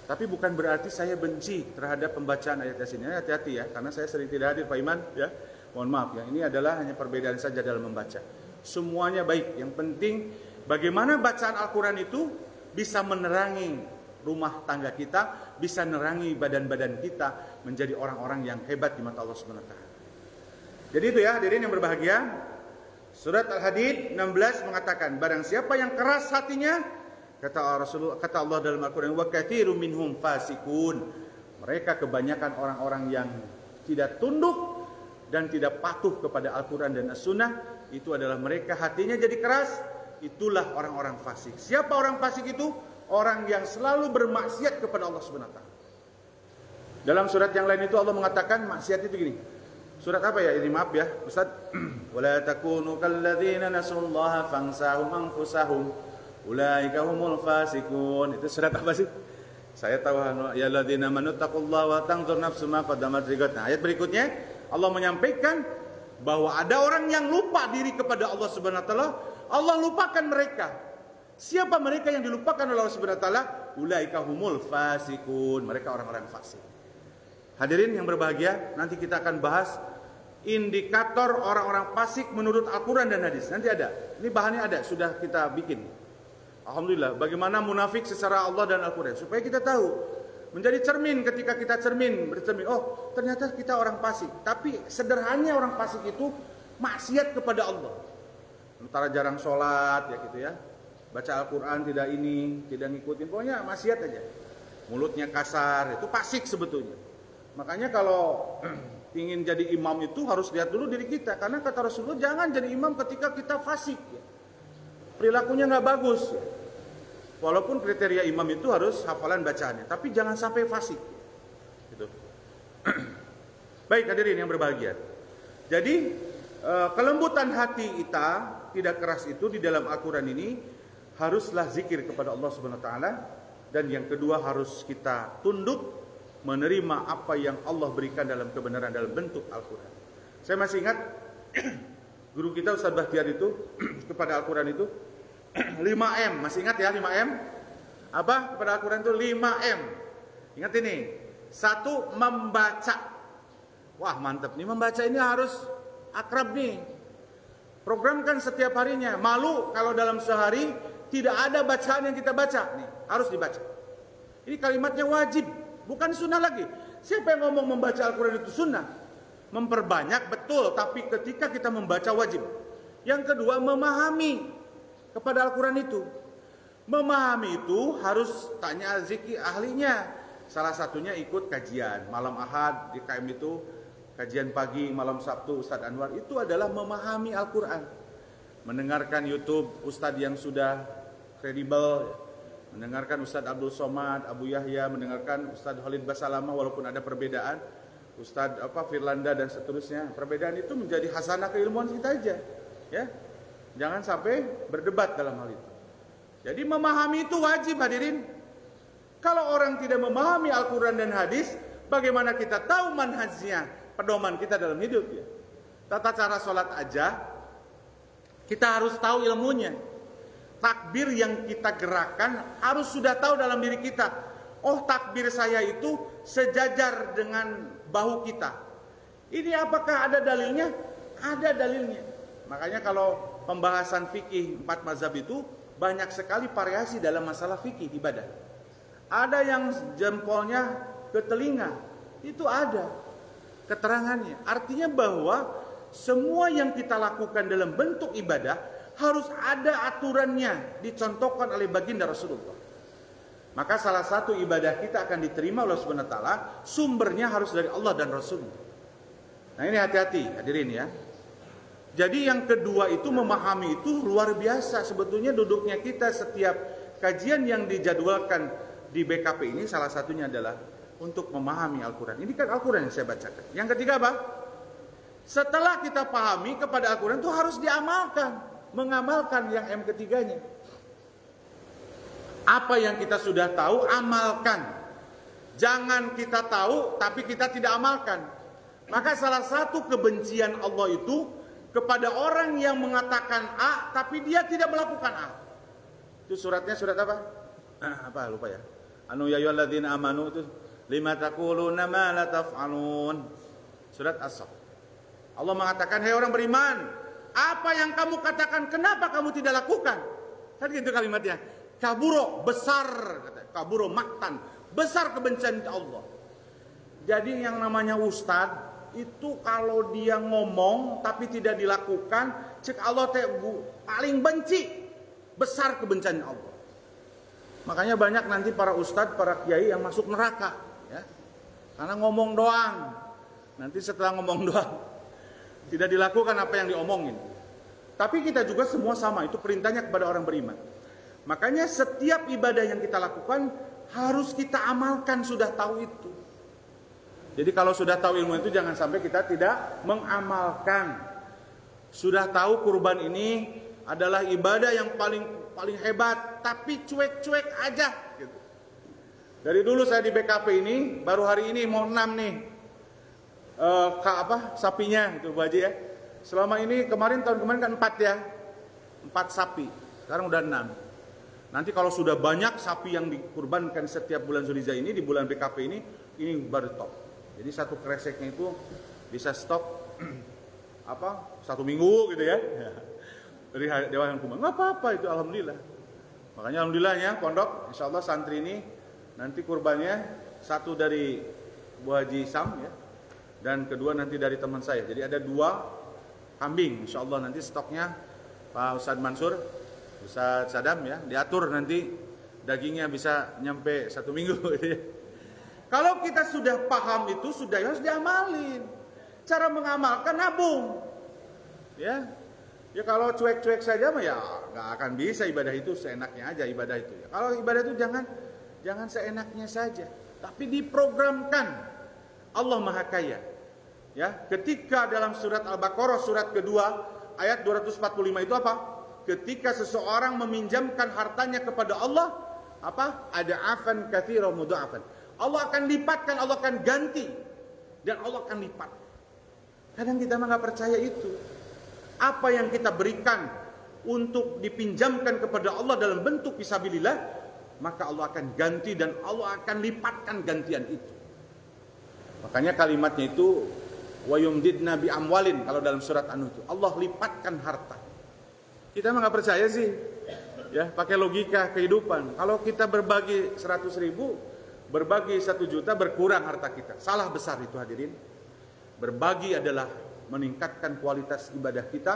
[SPEAKER 1] Tapi bukan berarti saya benci terhadap pembacaan ayat Yasin. Ya, hati-hati ya, karena saya sering tidak hadir Pak Iman ya. Mohon maaf ya, ini adalah hanya perbedaan saja dalam membaca. Semuanya baik, yang penting bagaimana bacaan Al-Quran itu bisa menerangi rumah tangga kita, bisa menerangi badan-badan kita menjadi orang-orang yang hebat di mata Allah Subhanahu wa taala. Jadi itu ya, hadirin yang berbahagia. Surat Al-Hadid 16 mengatakan, barang siapa yang keras hatinya, kata Rasulullah, kata Allah dalam Al-Quran, wa katsirun minhum fasikun. Mereka kebanyakan orang-orang yang tidak tunduk dan tidak patuh kepada Al-Quran dan As-Sunnah. Itu adalah mereka hatinya jadi keras. Itulah orang-orang fasik. Siapa orang fasik itu? Orang yang selalu bermaksiat kepada Allah Subhanahu wa taala. Dalam surat yang lain itu Allah mengatakan maksiat itu gini. Surat apa ya? Ini maaf ya, Ustaz. Wala takunu kalladzina nasullaha fansahum anfusahum ulaika humul fasikun. Itu surat apa sih? Saya tahu ya ladzina manuttaqullaha wa tanzur nafsum ma qaddamat ligat. Nah, ayat berikutnya Allah menyampaikan bahwa ada orang yang lupa diri kepada Allah Subhanahu wa taala. Allah lupakan mereka. Siapa mereka yang dilupakan oleh Allah Subhanahu wa taala? Ulaika humul fasikun. Mereka orang-orang fasik. Hadirin yang berbahagia, nanti kita akan bahas indikator orang-orang fasik menurut Al-Quran dan hadis. Nanti ada. Ini bahannya ada, sudah kita bikin. Alhamdulillah, bagaimana munafik secara Allah dan Al-Quran, supaya kita tahu. Menjadi cermin ketika kita bercermin. Oh, ternyata kita orang fasik. Tapi sederhananya orang fasik itu maksiat kepada Allah. Sementara jarang sholat ya gitu ya. Baca Al-Quran tidak ngikutin. Pokoknya maksiat aja. Mulutnya kasar, itu fasik sebetulnya. Makanya kalau ingin jadi imam itu harus lihat dulu diri kita. Karena kata Rasulullah, jangan jadi imam ketika kita fasik ya. Perilakunya nggak bagus ya. Walaupun kriteria imam itu harus hafalan bacaannya, tapi jangan sampai fasik gitu. Baik hadirin yang berbahagia. Jadi kelembutan hati kita, tidak keras itu di dalam Al-Quran ini haruslah zikir kepada Allah Subhanahu wa taala. Dan yang kedua, harus kita tunduk menerima apa yang Allah berikan dalam kebenaran dalam bentuk Al-Quran. Saya masih ingat guru kita Ustaz Bahtiar itu kepada Al-Quran itu 5M, masih ingat ya 5M? Apa? Kepada Al-Quran itu 5M. Ingat ini. 1, membaca. Wah, mantap nih, membaca ini harus akrab nih. Programkan setiap harinya. Malu kalau dalam sehari tidak ada bacaan yang kita baca nih, harus dibaca. Ini kalimatnya wajib, bukan sunnah lagi. Siapa yang ngomong membaca Al-Quran itu sunnah? Memperbanyak betul, tapi ketika kita membaca wajib. Yang kedua, memahami kepada Al-Quran itu. Memahami itu harus tanya zikir ahlinya. salah satunya ikut kajian malam Ahad di KM itu, kajian pagi malam Sabtu Ustadz Anwar, itu adalah memahami Al-Quran. Mendengarkan YouTube Ustadz yang sudah kredibel, mendengarkan Ustadz Abdul Somad, Abu Yahya, mendengarkan Ustadz Khalid Basalama walaupun ada perbedaan, Ustadz Firlanda dan seterusnya. Perbedaan itu menjadi hasanah keilmuan kita aja, ya. Jangan sampai berdebat dalam hal itu. Jadi memahami itu wajib, hadirin. Kalau orang tidak memahami Al-Quran dan hadis, bagaimana kita tahu manhajnya, pedoman kita dalam hidup ya? Tata cara sholat aja, kita harus tahu ilmunya. Takbir yang kita gerakkan harus sudah tahu dalam diri kita. Oh, takbir saya itu sejajar dengan bahu kita. Ini apakah ada dalilnya? Ada dalilnya. Makanya kalau pembahasan fikih 4 mazhab itu banyak sekali variasi dalam masalah fikih ibadah. Ada yang jempolnya ke telinga, itu ada keterangannya. Artinya bahwa semua yang kita lakukan dalam bentuk ibadah harus ada aturannya, dicontohkan oleh baginda Rasulullah. Maka salah satu ibadah kita akan diterima oleh Subhanahu wa taala, sumbernya harus dari Allah dan Rasul. Nah ini hati-hati hadirin ya. Jadi yang kedua itu memahami itu luar biasa. Sebetulnya duduknya kita setiap kajian yang dijadwalkan di BKP ini salah satunya adalah untuk memahami Al-Quran. Ini kan Al-Quran yang saya bacakan. Yang ketiga apa? Setelah kita pahami kepada Al-Quran itu harus diamalkan. Mengamalkan yang M ketiganya. Apa yang kita sudah tahu, amalkan. Jangan kita tahu tapi kita tidak amalkan. Maka salah satu kebencian Allah itu kepada orang yang mengatakan A tapi dia tidak melakukan A. Itu suratnya surat apa? Apa lupa ya. Anu ya ayyuhalladzina amanu itu lima taquluna ma la taf'alun. Surat As-Saff. Allah mengatakan, "Hai orang beriman, apa yang kamu katakan kenapa kamu tidak lakukan?" Kan gitu kalimatnya. Kaburo, besar kata. Kaburo maktan, besar kebencian Allah. Jadi yang namanya ustadz itu kalau dia ngomong tapi tidak dilakukan, cek Allah paling benci, besar kebencian Allah. Makanya banyak nanti para ustadz, para kiai yang masuk neraka ya. Karena ngomong doang. Nanti setelah ngomong doang tidak dilakukan apa yang diomongin. Tapi kita juga semua sama, itu perintahnya kepada orang beriman. Makanya setiap ibadah yang kita lakukan harus kita amalkan, sudah tahu itu. Jadi kalau sudah tahu ilmu itu jangan sampai kita tidak mengamalkan. Sudah tahu kurban ini adalah ibadah yang paling hebat, tapi cuek-cuek aja gitu. Dari dulu saya di BKP ini, baru hari ini mau 6 nih. Sapinya itu Bu Haji ya. Selama ini tahun kemarin kan 4 ya. 4 sapi. Sekarang udah 6. Nanti kalau sudah banyak sapi yang dikurbankan setiap bulan Zulhijjah ini, di bulan BKP ini baru top. Jadi satu kreseknya itu bisa stok 1 minggu gitu ya. Dari Dewan Kurban. Nggak apa-apa itu, alhamdulillah. Makanya alhamdulillahnya pondok, insya Allah santri ini nanti kurbannya satu dari Bu Haji Sam ya, dan kedua nanti dari teman saya. Jadi ada 2 kambing, insya Allah nanti stoknya Pak Ustadz Mansur, Ustadz Sadam ya, diatur nanti dagingnya bisa nyampe 1 minggu gitu ya. Kalau kita sudah paham itu, sudah harus diamalin. Cara mengamalkan nabung. Ya. Ya kalau cuek-cuek saja mah ya nggak akan bisa ibadah itu, seenaknya aja ibadah itu. Ya. Kalau ibadah itu jangan seenaknya saja, tapi diprogramkan. Allah Maha Kaya. Ya, ketika dalam surat Al-Baqarah surat kedua ayat 245 itu apa? Ketika seseorang meminjamkan hartanya kepada Allah, apa? Ada afan katsira mudha'afan. Allah akan lipatkan, Allah akan ganti, dan Allah akan lipat. Kadang kita mah nggak percaya itu. Apa yang kita berikan untuk dipinjamkan kepada Allah dalam bentuk fisabilillah, maka Allah akan ganti dan Allah akan lipatkan gantian itu. Makanya kalimatnya itu wa yumdidna bi amwalin, kalau dalam surat An-Nur itu Allah lipatkan harta. Kita mah nggak percaya sih. Ya, pakai logika kehidupan. Kalau kita berbagi 100.000, berbagi 1 juta, berkurang harta kita. Salah besar itu hadirin. Berbagi adalah meningkatkan kualitas ibadah kita,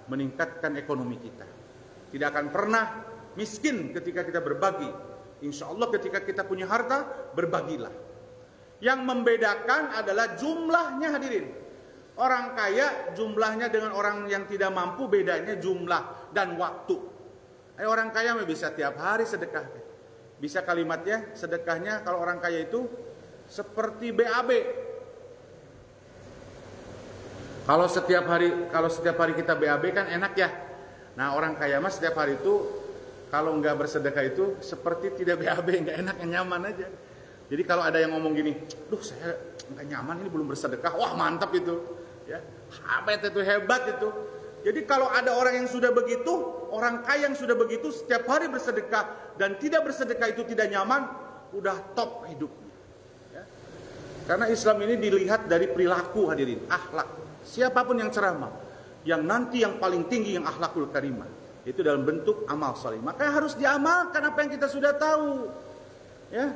[SPEAKER 1] meningkatkan ekonomi kita. Tidak akan pernah miskin ketika kita berbagi. Insya Allah ketika kita punya harta, berbagilah. Yang membedakan adalah jumlahnya hadirin. Orang kaya jumlahnya dengan orang yang tidak mampu bedanya jumlah dan waktu. Orang kaya bisa tiap hari sedekah. Bisa kalimatnya sedekahnya kalau orang kaya itu seperti BAB. Kalau setiap hari kita BAB kan enak ya. Nah orang kaya mah setiap hari itu kalau nggak bersedekah itu seperti tidak BAB, nggak enak, nyaman aja. Jadi kalau ada yang ngomong gini, duh saya nggak nyaman ini belum bersedekah, wah mantap itu. Ya, itu hebat itu. Jadi kalau ada orang yang sudah begitu, orang kaya yang sudah begitu setiap hari bersedekah dan tidak bersedekah itu tidak nyaman, udah top hidupnya. Ya. Karena Islam ini dilihat dari perilaku hadirin, akhlak. Siapapun yang ceramah, yang nanti yang paling tinggi yang akhlakul karimah, itu dalam bentuk amal saleh. Maka harus diamalkan apa yang kita sudah tahu. Ya,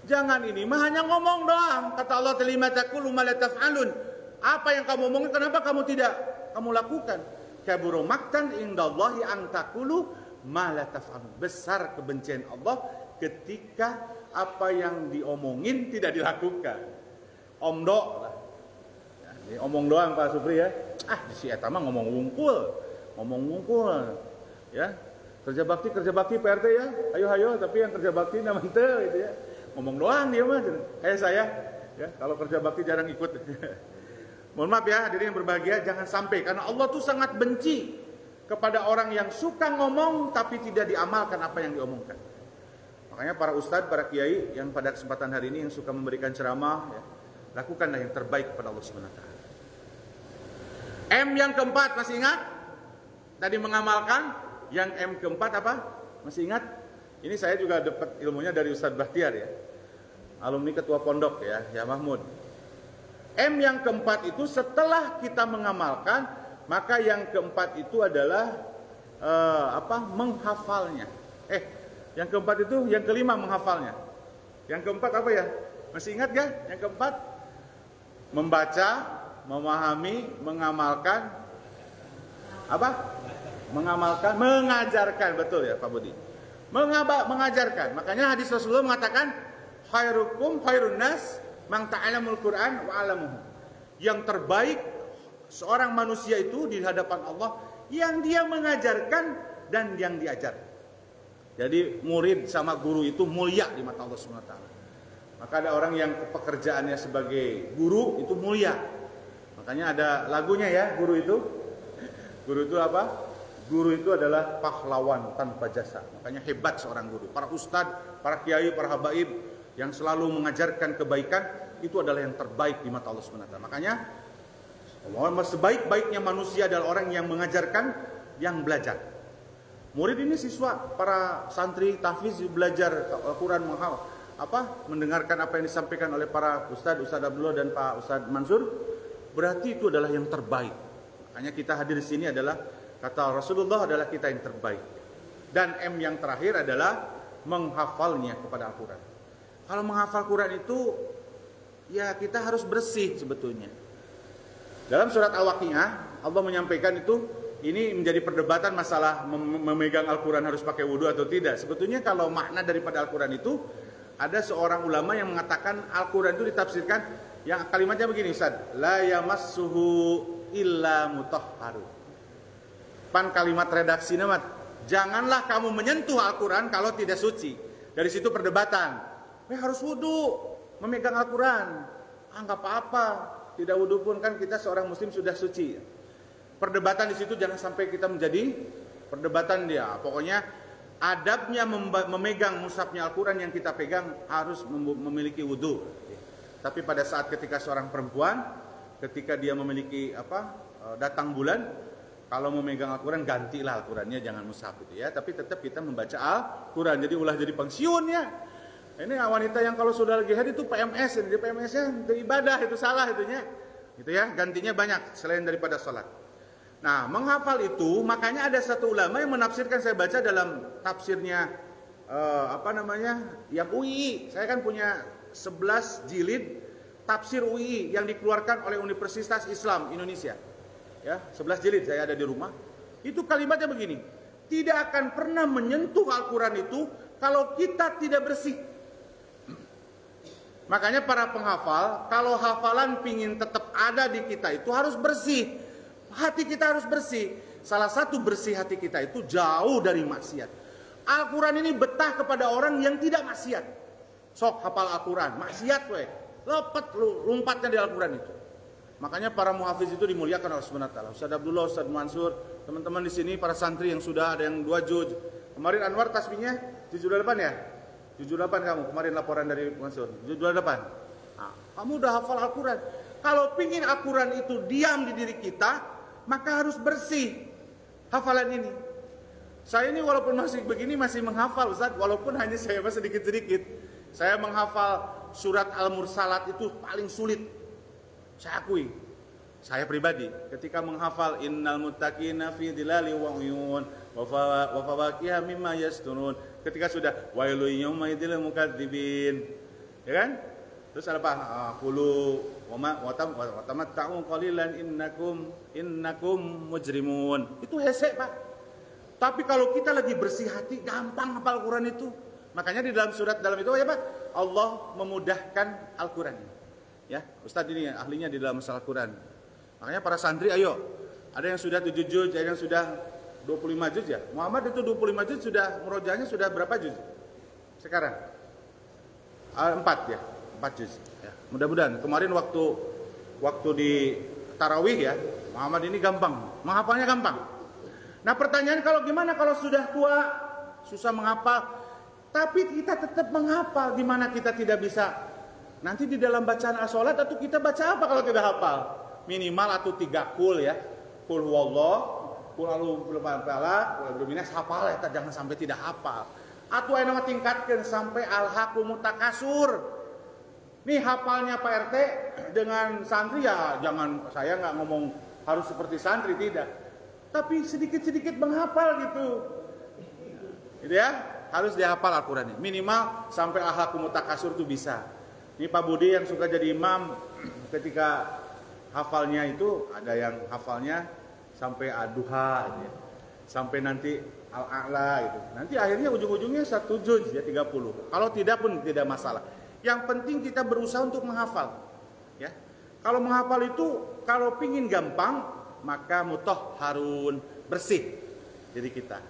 [SPEAKER 1] jangan ini mah hanya ngomong doang. Kata Allah, "Lima taqulu ma la taf'alun." Apa yang kamu omongin, kenapa kamu tidak kamu lakukan? Kaburu maktan indallahi an taqulu ma la taf'alun. Besar kebencian Allah ketika apa yang diomongin tidak dilakukan. Omdo lah. Ya, omong doang Pak Supri ya. Si eta mah ngomong wungkul. Ya. Kerja bakti PRT ya. Ayo tapi yang kerja bakti namanya gitu ya. Ngomong doang dia mah. Kayak saya ya, kalau kerja bakti jarang ikut. Mohon maaf ya hadirin yang berbahagia, jangan sampai karena Allah tuh sangat benci kepada orang yang suka ngomong tapi tidak diamalkan apa yang diomongkan. Makanya para ustadz, para kiai yang pada kesempatan hari ini yang suka memberikan ceramah, ya, lakukanlah yang terbaik kepada Allah SWT. M yang keempat masih ingat? Tadi mengamalkan. Yang M keempat apa? Masih ingat? Ini saya juga dapat ilmunya dari Ustadz Bahtiar ya, alumni ketua pondok ya Mahmud. M yang keempat itu setelah kita mengamalkan, maka yang keempat itu adalah menghafalnya. Yang keempat itu, yang kelima menghafalnya. Yang keempat apa ya? Masih ingat gak? Yang keempat membaca, memahami, mengamalkan, apa? Mengamalkan, mengajarkan, betul ya Pak Budi. Mengajarkan. Makanya hadis Rasulullah mengatakan, khairukum khairun nas man ta'allamul Qur'an wa 'allamahu. Yang terbaik seorang manusia itu di hadapan Allah yang dia mengajarkan dan yang diajar. Jadi murid sama guru itu mulia di mata Allah SWT. Maka ada orang yang pekerjaannya sebagai guru itu mulia. Makanya ada lagunya ya, guru itu. Guru itu apa? Guru itu adalah pahlawan tanpa jasa. Makanya hebat seorang guru. Para ustadz, para kiai, para habaib yang selalu mengajarkan kebaikan itu adalah yang terbaik di mata Allah SWT. Makanya sebaik-baiknya manusia adalah orang yang mengajarkan, yang belajar. Murid ini siswa, para santri tahfiz belajar Al-Quran, mendengarkan apa yang disampaikan oleh para Ustadz Abdullah dan Pak Ustadz Mansur. Berarti itu adalah yang terbaik. Makanya kita hadir di sini adalah kata Rasulullah adalah kita yang terbaik. Dan M yang terakhir adalah menghafalnya kepada Al-Quran. Kalau menghafal Quran itu, ya kita harus bersih sebetulnya. Dalam surat Al-Waqiah, Allah menyampaikan itu, ini menjadi perdebatan masalah memegang Al-Quran harus pakai wudhu atau tidak. Sebetulnya kalau makna daripada Al-Quran itu, ada seorang ulama yang mengatakan Al-Quran itu ditafsirkan, yang kalimatnya begini Ustaz, la yamassuhu illa mutahharu. Pan kalimat redaksi nama, janganlah kamu menyentuh Al-Quran kalau tidak suci. Dari situ perdebatan. Harus wudhu memegang Al-Quran. Nggak apa-apa, tidak wudhu pun kan kita seorang muslim sudah suci. Perdebatan di situ jangan sampai kita menjadi perdebatan dia. Pokoknya adabnya memegang mushafnya Al-Quran yang kita pegang harus memiliki wudhu. Tapi pada saat ketika seorang perempuan, ketika dia memiliki datang bulan, kalau memegang Al-Quran gantilah Al-Qurannya, jangan mushaf itu ya. Tapi tetap kita membaca Al-Quran. Jadi ulah jadi pensiun ya. Ini wanita yang kalau sudah lagi haid itu PMS, jadi PMS-nya itu ibadah, itu salah itunya. Gitu ya, gantinya banyak selain daripada sholat. Nah, menghafal itu makanya ada satu ulama yang menafsirkan, saya baca dalam tafsirnya yang UI. Saya kan punya 11 jilid tafsir UI yang dikeluarkan oleh Universitas Islam Indonesia. Ya, 11 jilid saya ada di rumah. Itu kalimatnya begini. tidak akan pernah menyentuh Al-Quran itu kalau kita tidak bersih. Makanya para penghafal, kalau hafalan pingin tetap ada di kita itu harus bersih. Hati kita harus bersih. Salah satu bersih hati kita itu jauh dari maksiat. Al-Quran ini betah kepada orang yang tidak maksiat. Sok hafal Al-Quran, maksiat weh. Lepet lompatnya di Al-Quran itu. Makanya para muhafiz itu dimuliakan oleh Subhanahu wa taala. Ustaz Abdullah, Ustaz Mansur, teman-teman di sini para santri yang sudah ada yang 2 juz. Kemarin Anwar tasbihnya 78 ya? 78 kamu kemarin laporan dari Mansur. 78. Nah, kamu udah hafal Al-Quran. Kalau pingin Al-Quran itu diam di diri kita, maka harus bersih hafalan ini. Saya ini walaupun masih begini masih menghafal Ustaz, walaupun hanya saya masih sedikit-sedikit. Saya menghafal surat Al-Mursalat itu paling sulit. Saya akui. Saya pribadi ketika menghafal innal muttaqina fi dhilali wa uyun wa fawakiha mimma yasturun, ketika sudah wailul yawma idzil mukadzibin, ya kan? Terus apa? Qulu wa tamatta'u qalilan innakum mujrimun. Itu hese, Pak. Tapi kalau kita lagi bersih hati, gampang hafal Al-Quran itu. Makanya di dalam surat dalam itu ya Pak, Allah memudahkan Al-Quran. Ya, Ustadz ini ahlinya di dalam masalah Al-Quran. Makanya para santri ayo, ada yang sudah 7 juz, ada yang sudah 25 juz ya. Muhammad itu 25 juz sudah, murojaahnya sudah berapa juz sekarang? 4 ya, 4 juz ya. Mudah-mudahan kemarin waktu di tarawih ya, Muhammad ini gampang, menghafalnya gampang. Nah pertanyaan kalau gimana kalau sudah tua, susah menghafal, tapi kita tetap menghafal, gimana kita tidak bisa? Nanti di dalam bacaan as-sholat atau kita baca apa kalau tidak hafal? Minimal atau 3 kul ya. Kul huwallah, kul a'udzu birabbil hafal ya, jangan sampai tidak hafal. Atau aya tingkatkan sampai alhaqumut takasur. Nih hafalnya Pak RT dengan santri ya, jangan, saya nggak ngomong harus seperti santri, tidak. Tapi sedikit-sedikit menghafal gitu. Gitu ya, harus dihafal Al-Quran ini. Minimal sampai alhaqumut takasur itu bisa. Ini Pak Budi yang suka jadi imam, ketika hafalnya itu ada yang hafalnya sampai ad-duha gitu ya. Sampai nanti al-a'la gitu. Nanti akhirnya ujung-ujungnya 1 juz ya 30. Kalau tidak pun tidak masalah. Yang penting kita berusaha untuk menghafal. Ya. Kalau menghafal itu kalau pingin gampang, maka mutoh harun bersih jadi kita.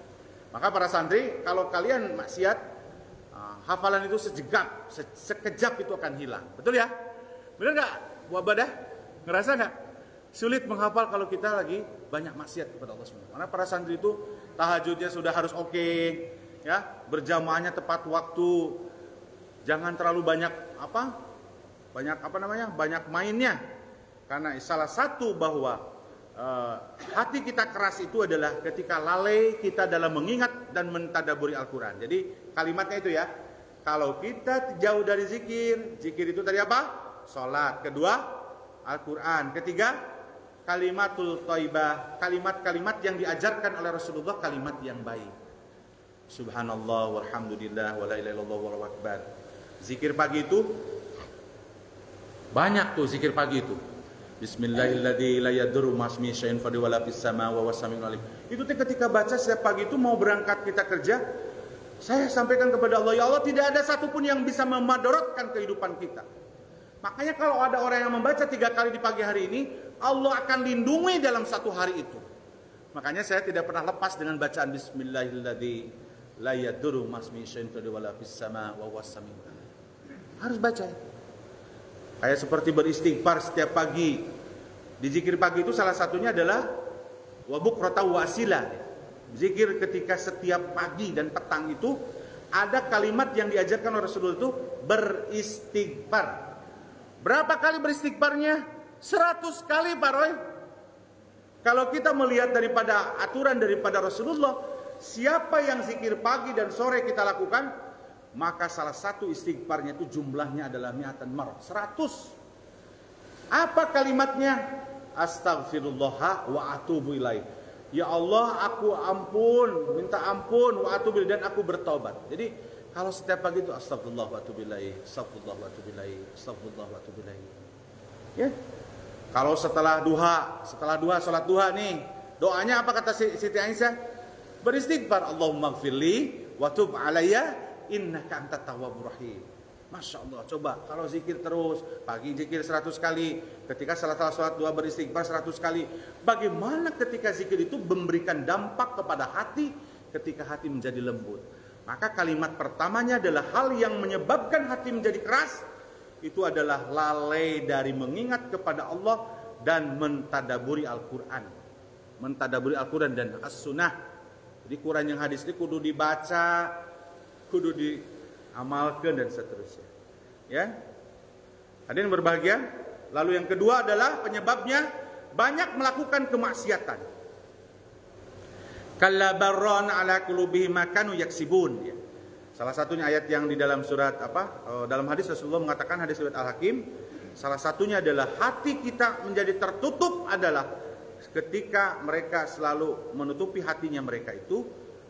[SPEAKER 1] Maka para santri, kalau kalian maksiat, hafalan itu sekejap itu akan hilang. Betul ya? Benar nggak, Bu Abadah? Ngerasa nggak? Sulit menghafal kalau kita lagi banyak maksiat kepada Allah SWT. Karena para santri itu tahajudnya sudah harus oke, ya, berjamaahnya tepat waktu, jangan terlalu banyak banyak mainnya. Karena salah satu bahwa hati kita keras itu adalah ketika lalai kita dalam mengingat dan mentadaburi Al-Quran. Jadi kalimatnya itu ya, kalau kita jauh dari zikir itu tadi apa? Sholat. Kedua, Al-Quran. Ketiga, kalimatul thayyibah, kalimat-kalimat yang diajarkan oleh Rasulullah, kalimat yang baik. Subhanallah walhamdulillah wala ilaha illallah wallahu akbar. Zikir pagi itu banyak tuh, zikir pagi itu. Bismillahilladzi la yadurru ma'asmihi syai'un fil wala fis sama wa huwas samiul alim. Itu ketika baca setiap pagi itu mau berangkat kita kerja, saya sampaikan kepada Allah, ya Allah, tidak ada satupun yang bisa memadorotkan kehidupan kita. Makanya kalau ada orang yang membaca 3 kali di pagi hari ini, Allah akan lindungi dalam 1 hari itu. Makanya saya tidak pernah lepas dengan bacaan Bismillahilladzi la yadurru ma'asmihi syai'un fil wala fis sama wa huwas samiul alim. Harus baca. Kayak seperti beristighfar setiap pagi. Di zikir pagi itu salah satunya adalah wa bukrata wa asila. Zikir ketika setiap pagi dan petang itu ada kalimat yang diajarkan oleh Rasulullah itu beristighfar. Berapa kali beristighfarnya? 100 kali Pak Roy. Kalau kita melihat daripada aturan daripada Rasulullah, siapa yang zikir pagi dan sore kita lakukan, maka salah satu istighfarnya itu jumlahnya adalah mi'atan marrah, 100. Apa kalimatnya? Astaghfirullah wa atubu ilaih. Ya Allah, aku ampun, minta ampun, wa atubu ilaih, dan aku bertobat. Jadi kalau setiap pagi itu astagfirullah wa atubu ilaih, astagfirullah wa atubu ilaih, astagfirullah wa atubu ilaih. Ya. Kalau setelah duha salat duha nih, doanya apa kata Siti Aisyah? beristighfar, Allahumma gfirli wa tub alayya innaka antat tawwabur rahim. Masya Allah, coba kalau zikir terus, pagi zikir 100 kali, ketika salat dua beristighfar 100 kali. Bagaimana ketika zikir itu memberikan dampak kepada hati, ketika hati menjadi lembut. Maka kalimat pertamanya adalah hal yang menyebabkan hati menjadi keras, itu adalah lalai dari mengingat kepada Allah dan mentadaburi Al-Quran. Mentadaburi Al-Quran dan As-Sunnah. Jadi Quran yang hadis ini kudu dibaca, kudu diamalkan dan seterusnya. Ya. Hadirin berbahagia. Lalu yang kedua adalah penyebabnya banyak melakukan kemaksiatan. Kalla barran ala qulubihim ma kanu yaksibun. Ya. Salah satunya ayat yang di dalam surat dalam hadis Rasulullah mengatakan, hadis riwayat Al-Hakim, salah satunya adalah hati kita menjadi tertutup adalah ketika mereka selalu menutupi hatinya, mereka itu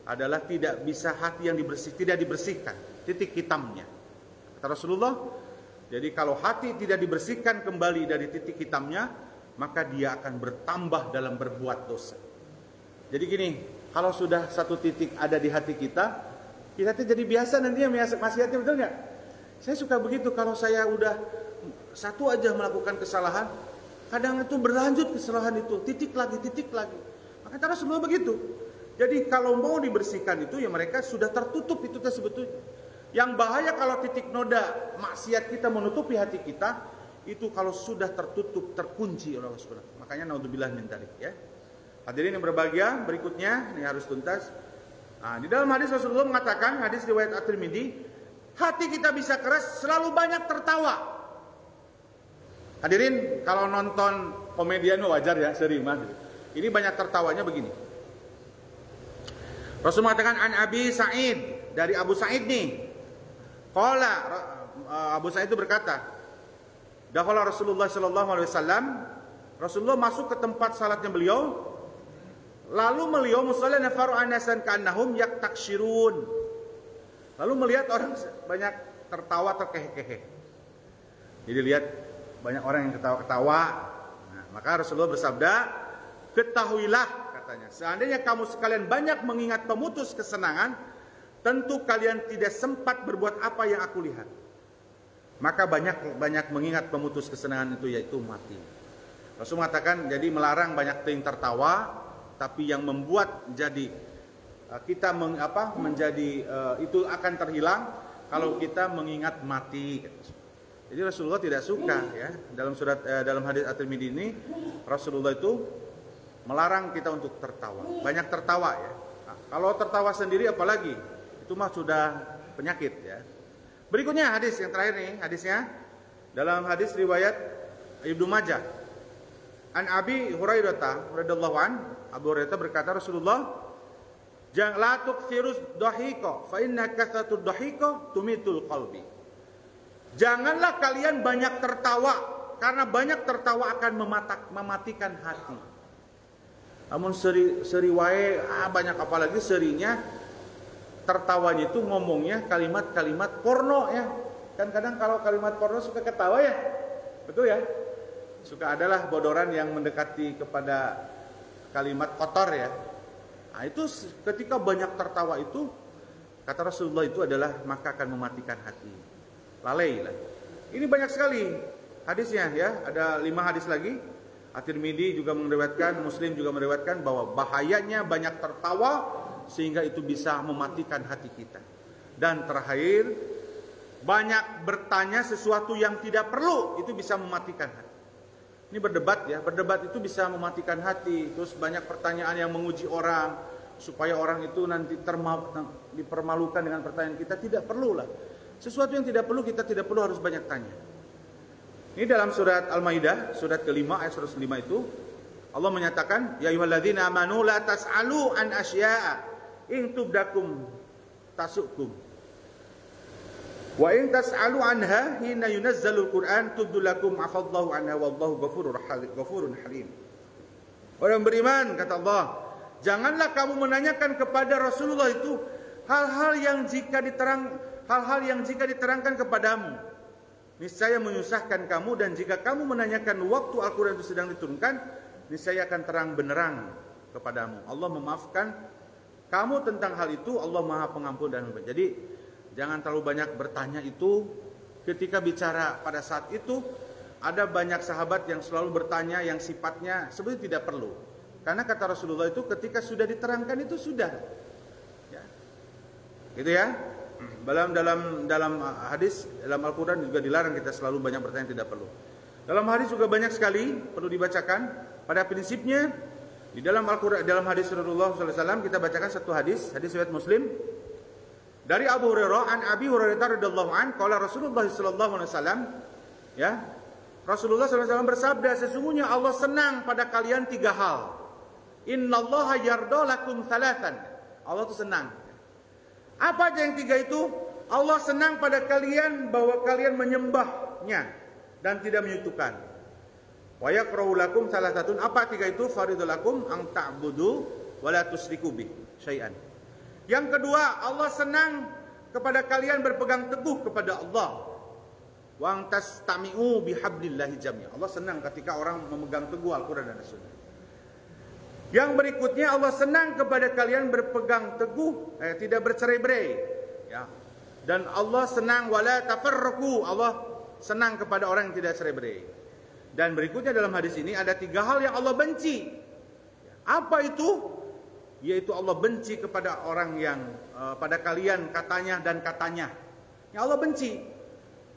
[SPEAKER 1] adalah tidak bisa hati yang tidak dibersihkan, titik hitamnya. Kata Rasulullah, jadi kalau hati tidak dibersihkan kembali dari titik hitamnya, maka dia akan bertambah dalam berbuat dosa. Jadi gini, kalau sudah satu titik ada di hati kita jadi biasa nantinya maksiatnya, betul nggak? Saya suka begitu, kalau saya udah satu aja melakukan kesalahan, kadang itu berlanjut kesalahan itu, titik lagi. Maka Rasulullah begitu. Jadi kalau mau dibersihkan itu, ya mereka sudah tertutup itu sebetulnya. Yang bahaya kalau titik noda maksiat kita menutupi hati kita, itu kalau sudah tertutup, terkunci oleh Allah Subhanahu. Makanya naudzubillah min dzalik, ya. Hadirin yang berbahagia, berikutnya ini harus tuntas. Nah, di dalam hadis Rasulullah mengatakan, hadis riwayat At-Tirmidzi, hati kita bisa keras selalu banyak tertawa. Hadirin, kalau nonton komedian wajar ya, sering mah. Ini banyak tertawanya begini. Rasul mengatakan, an Abi Sa'id, dari Abu Sa'id nih. Qala, Abu Sa'id itu berkata, dakhala Rasulullah sallallahu alaihi wasallam, Rasulullah masuk ke tempat salatnya beliau. Lalu beliau musalla nafaru anasan ka'annahum yaktakshirun. Lalu melihat orang banyak tertawa terkeheh-keheh. Jadi lihat banyak orang yang ketawa-ketawa. Nah, maka Rasulullah bersabda, ketahuilah katanya, seandainya kamu sekalian banyak mengingat pemutus kesenangan, tentu kalian tidak sempat berbuat apa yang aku lihat. Maka banyak mengingat pemutus kesenangan itu, yaitu mati. Rasul mengatakan, jadi melarang banyak ting tertawa, tapi yang membuat jadi kita itu akan terhilang kalau kita mengingat mati. Jadi Rasulullah tidak suka, ya, dalam hadis At-Tirmidzi ini Rasulullah itu melarang kita untuk tertawa, banyak tertawa, ya. Nah, kalau tertawa sendiri apalagi, itu mah sudah penyakit, ya. Berikutnya hadis yang terakhir nih, hadisnya dalam hadis riwayat Ibnu Majah. An Abi Hurairah radhiyallahu an, Abu Hurairah berkata, Rasulullah, jangan la tukthirus dhahika fa inna kathatud dhahika tumitul qalbi. Janganlah kalian banyak tertawa, karena banyak tertawa akan mematikan hati. Namun seri wae banyak, apalagi serinya tertawanya itu ngomongnya kalimat-kalimat porno, ya. Kan kadang kalau kalimat porno suka ketawa, ya. Betul, ya? Suka adalah bodoran yang mendekati kepada kalimat kotor, ya. Nah, itu ketika banyak tertawa itu, kata Rasulullah, itu adalah maka akan mematikan hati. Lalai lah. Ini banyak sekali hadisnya, ya. Ada 5 hadis lagi. At-Tirmidzi juga meriwayatkan, Muslim juga meriwayatkan bahwa bahayanya banyak tertawa sehingga itu bisa mematikan hati kita. Dan terakhir, banyak bertanya sesuatu yang tidak perlu, itu bisa mematikan hati. Ini berdebat, ya, berdebat itu bisa mematikan hati. Terus banyak pertanyaan yang menguji orang, supaya orang itu nanti dipermalukan dengan pertanyaan kita. Tidak perlulah. Sesuatu yang tidak perlu, kita tidak perlu harus banyak tanya. Ini dalam surat Al-Maidah, surat ke-5 ayat 105 itu, Allah menyatakan, ya ayyuhalladzina amanu la tas'alu an asya'a in tubdakum tasukum. Wa in tas'alu anha hina yunazzalul Qur'an tubdulakum afallahu anha wallahu ghafurun halim. Orang beriman, kata Allah, janganlah kamu menanyakan kepada Rasulullah itu hal-hal yang jika diterangkan kepadamu niscaya menyusahkan kamu, dan jika kamu menanyakan waktu Al-Qur'an itu sedang diturunkan niscaya akan terang benderang kepadamu. Allah memaafkan Kamu tentang hal itu Allah Maha Pengampun dan Penyayang. Jadi jangan terlalu banyak bertanya itu. Ketika bicara pada saat itu, ada banyak sahabat yang selalu bertanya yang sifatnya sebenarnya tidak perlu. Karena kata Rasulullah itu ketika sudah diterangkan itu sudah. Ya. Gitu ya. Dalam hadis, dalam Al-Quran juga dilarang kita selalu banyak bertanya tidak perlu. Dalam hadis juga banyak sekali perlu dibacakan. Pada prinsipnya di dalam Al-Quran, dalam hadis Rasulullah SAW kita bacakan satu hadis riwayat Muslim dari Abu Hurairah an Abi Hurairah radhiyallahu an qala Rasulullah sallallahu alaihi wasallam, ya. Rasulullah SAW bersabda, sesungguhnya Allah senang pada kalian 3 hal. Innallaha yarda lakum thalathan. Allah itu senang. Apa aja yang 3 itu? Allah senang pada kalian bahwa kalian menyembahnya dan tidak menyekutukan. Wa yakrahu lakum thalathatun. Apa 3 itu? Faridul lakum an ta'budu wa la tusyriku bi syai'an. Yang kedua, Allah senang kepada kalian berpegang teguh kepada Allah. Wa an tastami'u bihablillahi jami'a. Allah senang ketika orang memegang teguh Al-Qur'an dan As-Sunnah. Yang berikutnya, Allah senang kepada kalian berpegang teguh, tidak bercerai-berai, ya. Dan Allah senang wala tafarraqu. Allah senang kepada orang yang tidak cerai-berai. Dan berikutnya dalam hadis ini ada 3 hal yang Allah benci. Apa itu? Yaitu Allah benci kepada orang yang pada kalian katanya dan katanya. Yang Allah benci.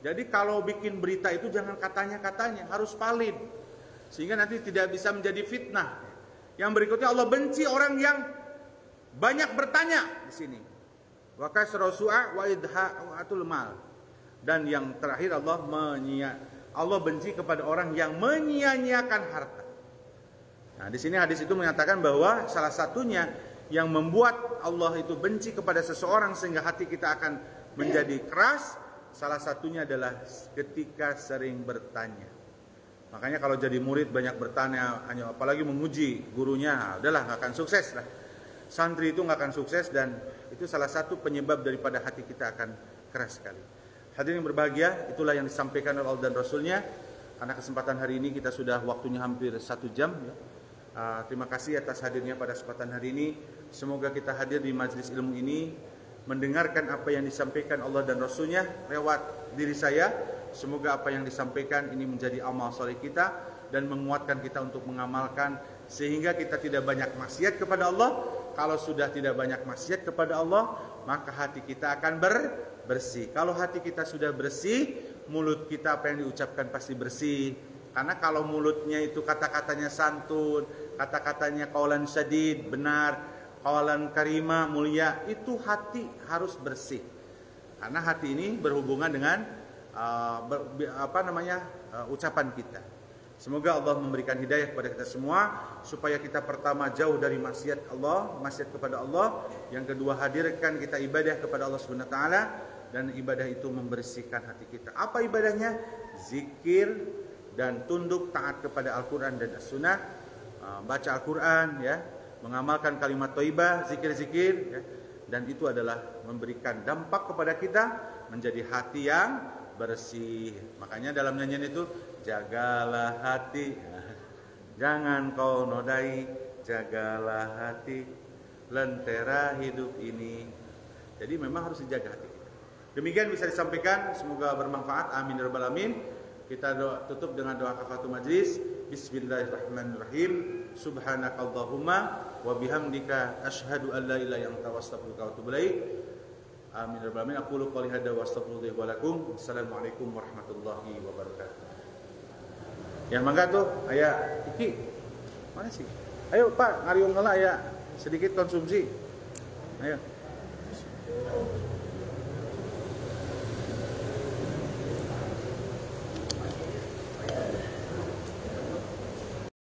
[SPEAKER 1] Jadi kalau bikin berita itu jangan katanya-katanya, harus valid. Sehingga nanti tidak bisa menjadi fitnah. Yang berikutnya Allah benci orang yang banyak bertanya di sini. Wa kasra su'a wa idha'atul mal. Dan yang terakhir Allah benci kepada orang yang menyia-nyiakan harta. Nah, di sini hadis itu menyatakan bahwa salah satunya yang membuat Allah itu benci kepada seseorang sehingga hati kita akan menjadi keras, salah satunya adalah ketika sering bertanya. Makanya kalau jadi murid banyak bertanya, hanya apalagi memuji gurunya, udahlah nggak akan sukses lah. Santri itu nggak akan sukses dan itu salah satu penyebab daripada hati kita akan keras sekali. Hadirin yang berbahagia, itulah yang disampaikan oleh Allah dan Rasulnya. Karena kesempatan hari ini kita sudah waktunya hampir 1 jam. Ya. Terima kasih atas hadirnya pada kesempatan hari ini. Semoga kita hadir di majelis ilmu ini, mendengarkan apa yang disampaikan Allah dan Rasulnya lewat diri saya. Semoga apa yang disampaikan ini menjadi amal soleh kita dan menguatkan kita untuk mengamalkan sehingga kita tidak banyak maksiat kepada Allah. Kalau sudah tidak banyak maksiat kepada Allah, maka hati kita akan bersih. Kalau hati kita sudah bersih, mulut kita apa yang diucapkan pasti bersih. Karena kalau mulutnya itu kata-katanya santun, kata-katanya qaulan syadid, benar, qaulan karima, mulia, itu hati harus bersih. Karena hati ini berhubungan dengan ucapan kita. Semoga Allah memberikan hidayah kepada kita semua supaya kita pertama jauh dari maksiat kepada Allah, yang kedua hadirkan kita ibadah kepada Allah Subhanahu wa taala dan ibadah itu membersihkan hati kita. Apa ibadahnya? Zikir dan tunduk taat kepada Al-Qur'an dan As-Sunnah, baca Al-Qur'an ya, mengamalkan kalimat thayyibah, zikir-zikir ya, dan itu adalah memberikan dampak kepada kita menjadi hati yang bersih. Makanya dalam nyanyian itu, jagalah hati, jangan kau nodai, jagalah hati, lentera hidup ini. Jadi memang harus dijaga hati kita. Demikian bisa disampaikan, semoga bermanfaat. Amin ya rabbal alamin. Kita tutup dengan doa kafaratul majlis. Bismillahirrahmanirrahim. Subhanakallahumma wa bihamdika asyhadu an la ilaha illa anta astaghfiruka wa atubu ilaik. Amin ya rabbal alamin. Aqulu qouli hadza wa astaghfirullahi wa lakum. Assalamualaikum warahmatullahi wabarakatuh. Yang mangga tuh aya iki. Mana sih? Ayo Pak, ngariung heula aya sedikit konsumsi. Ayo.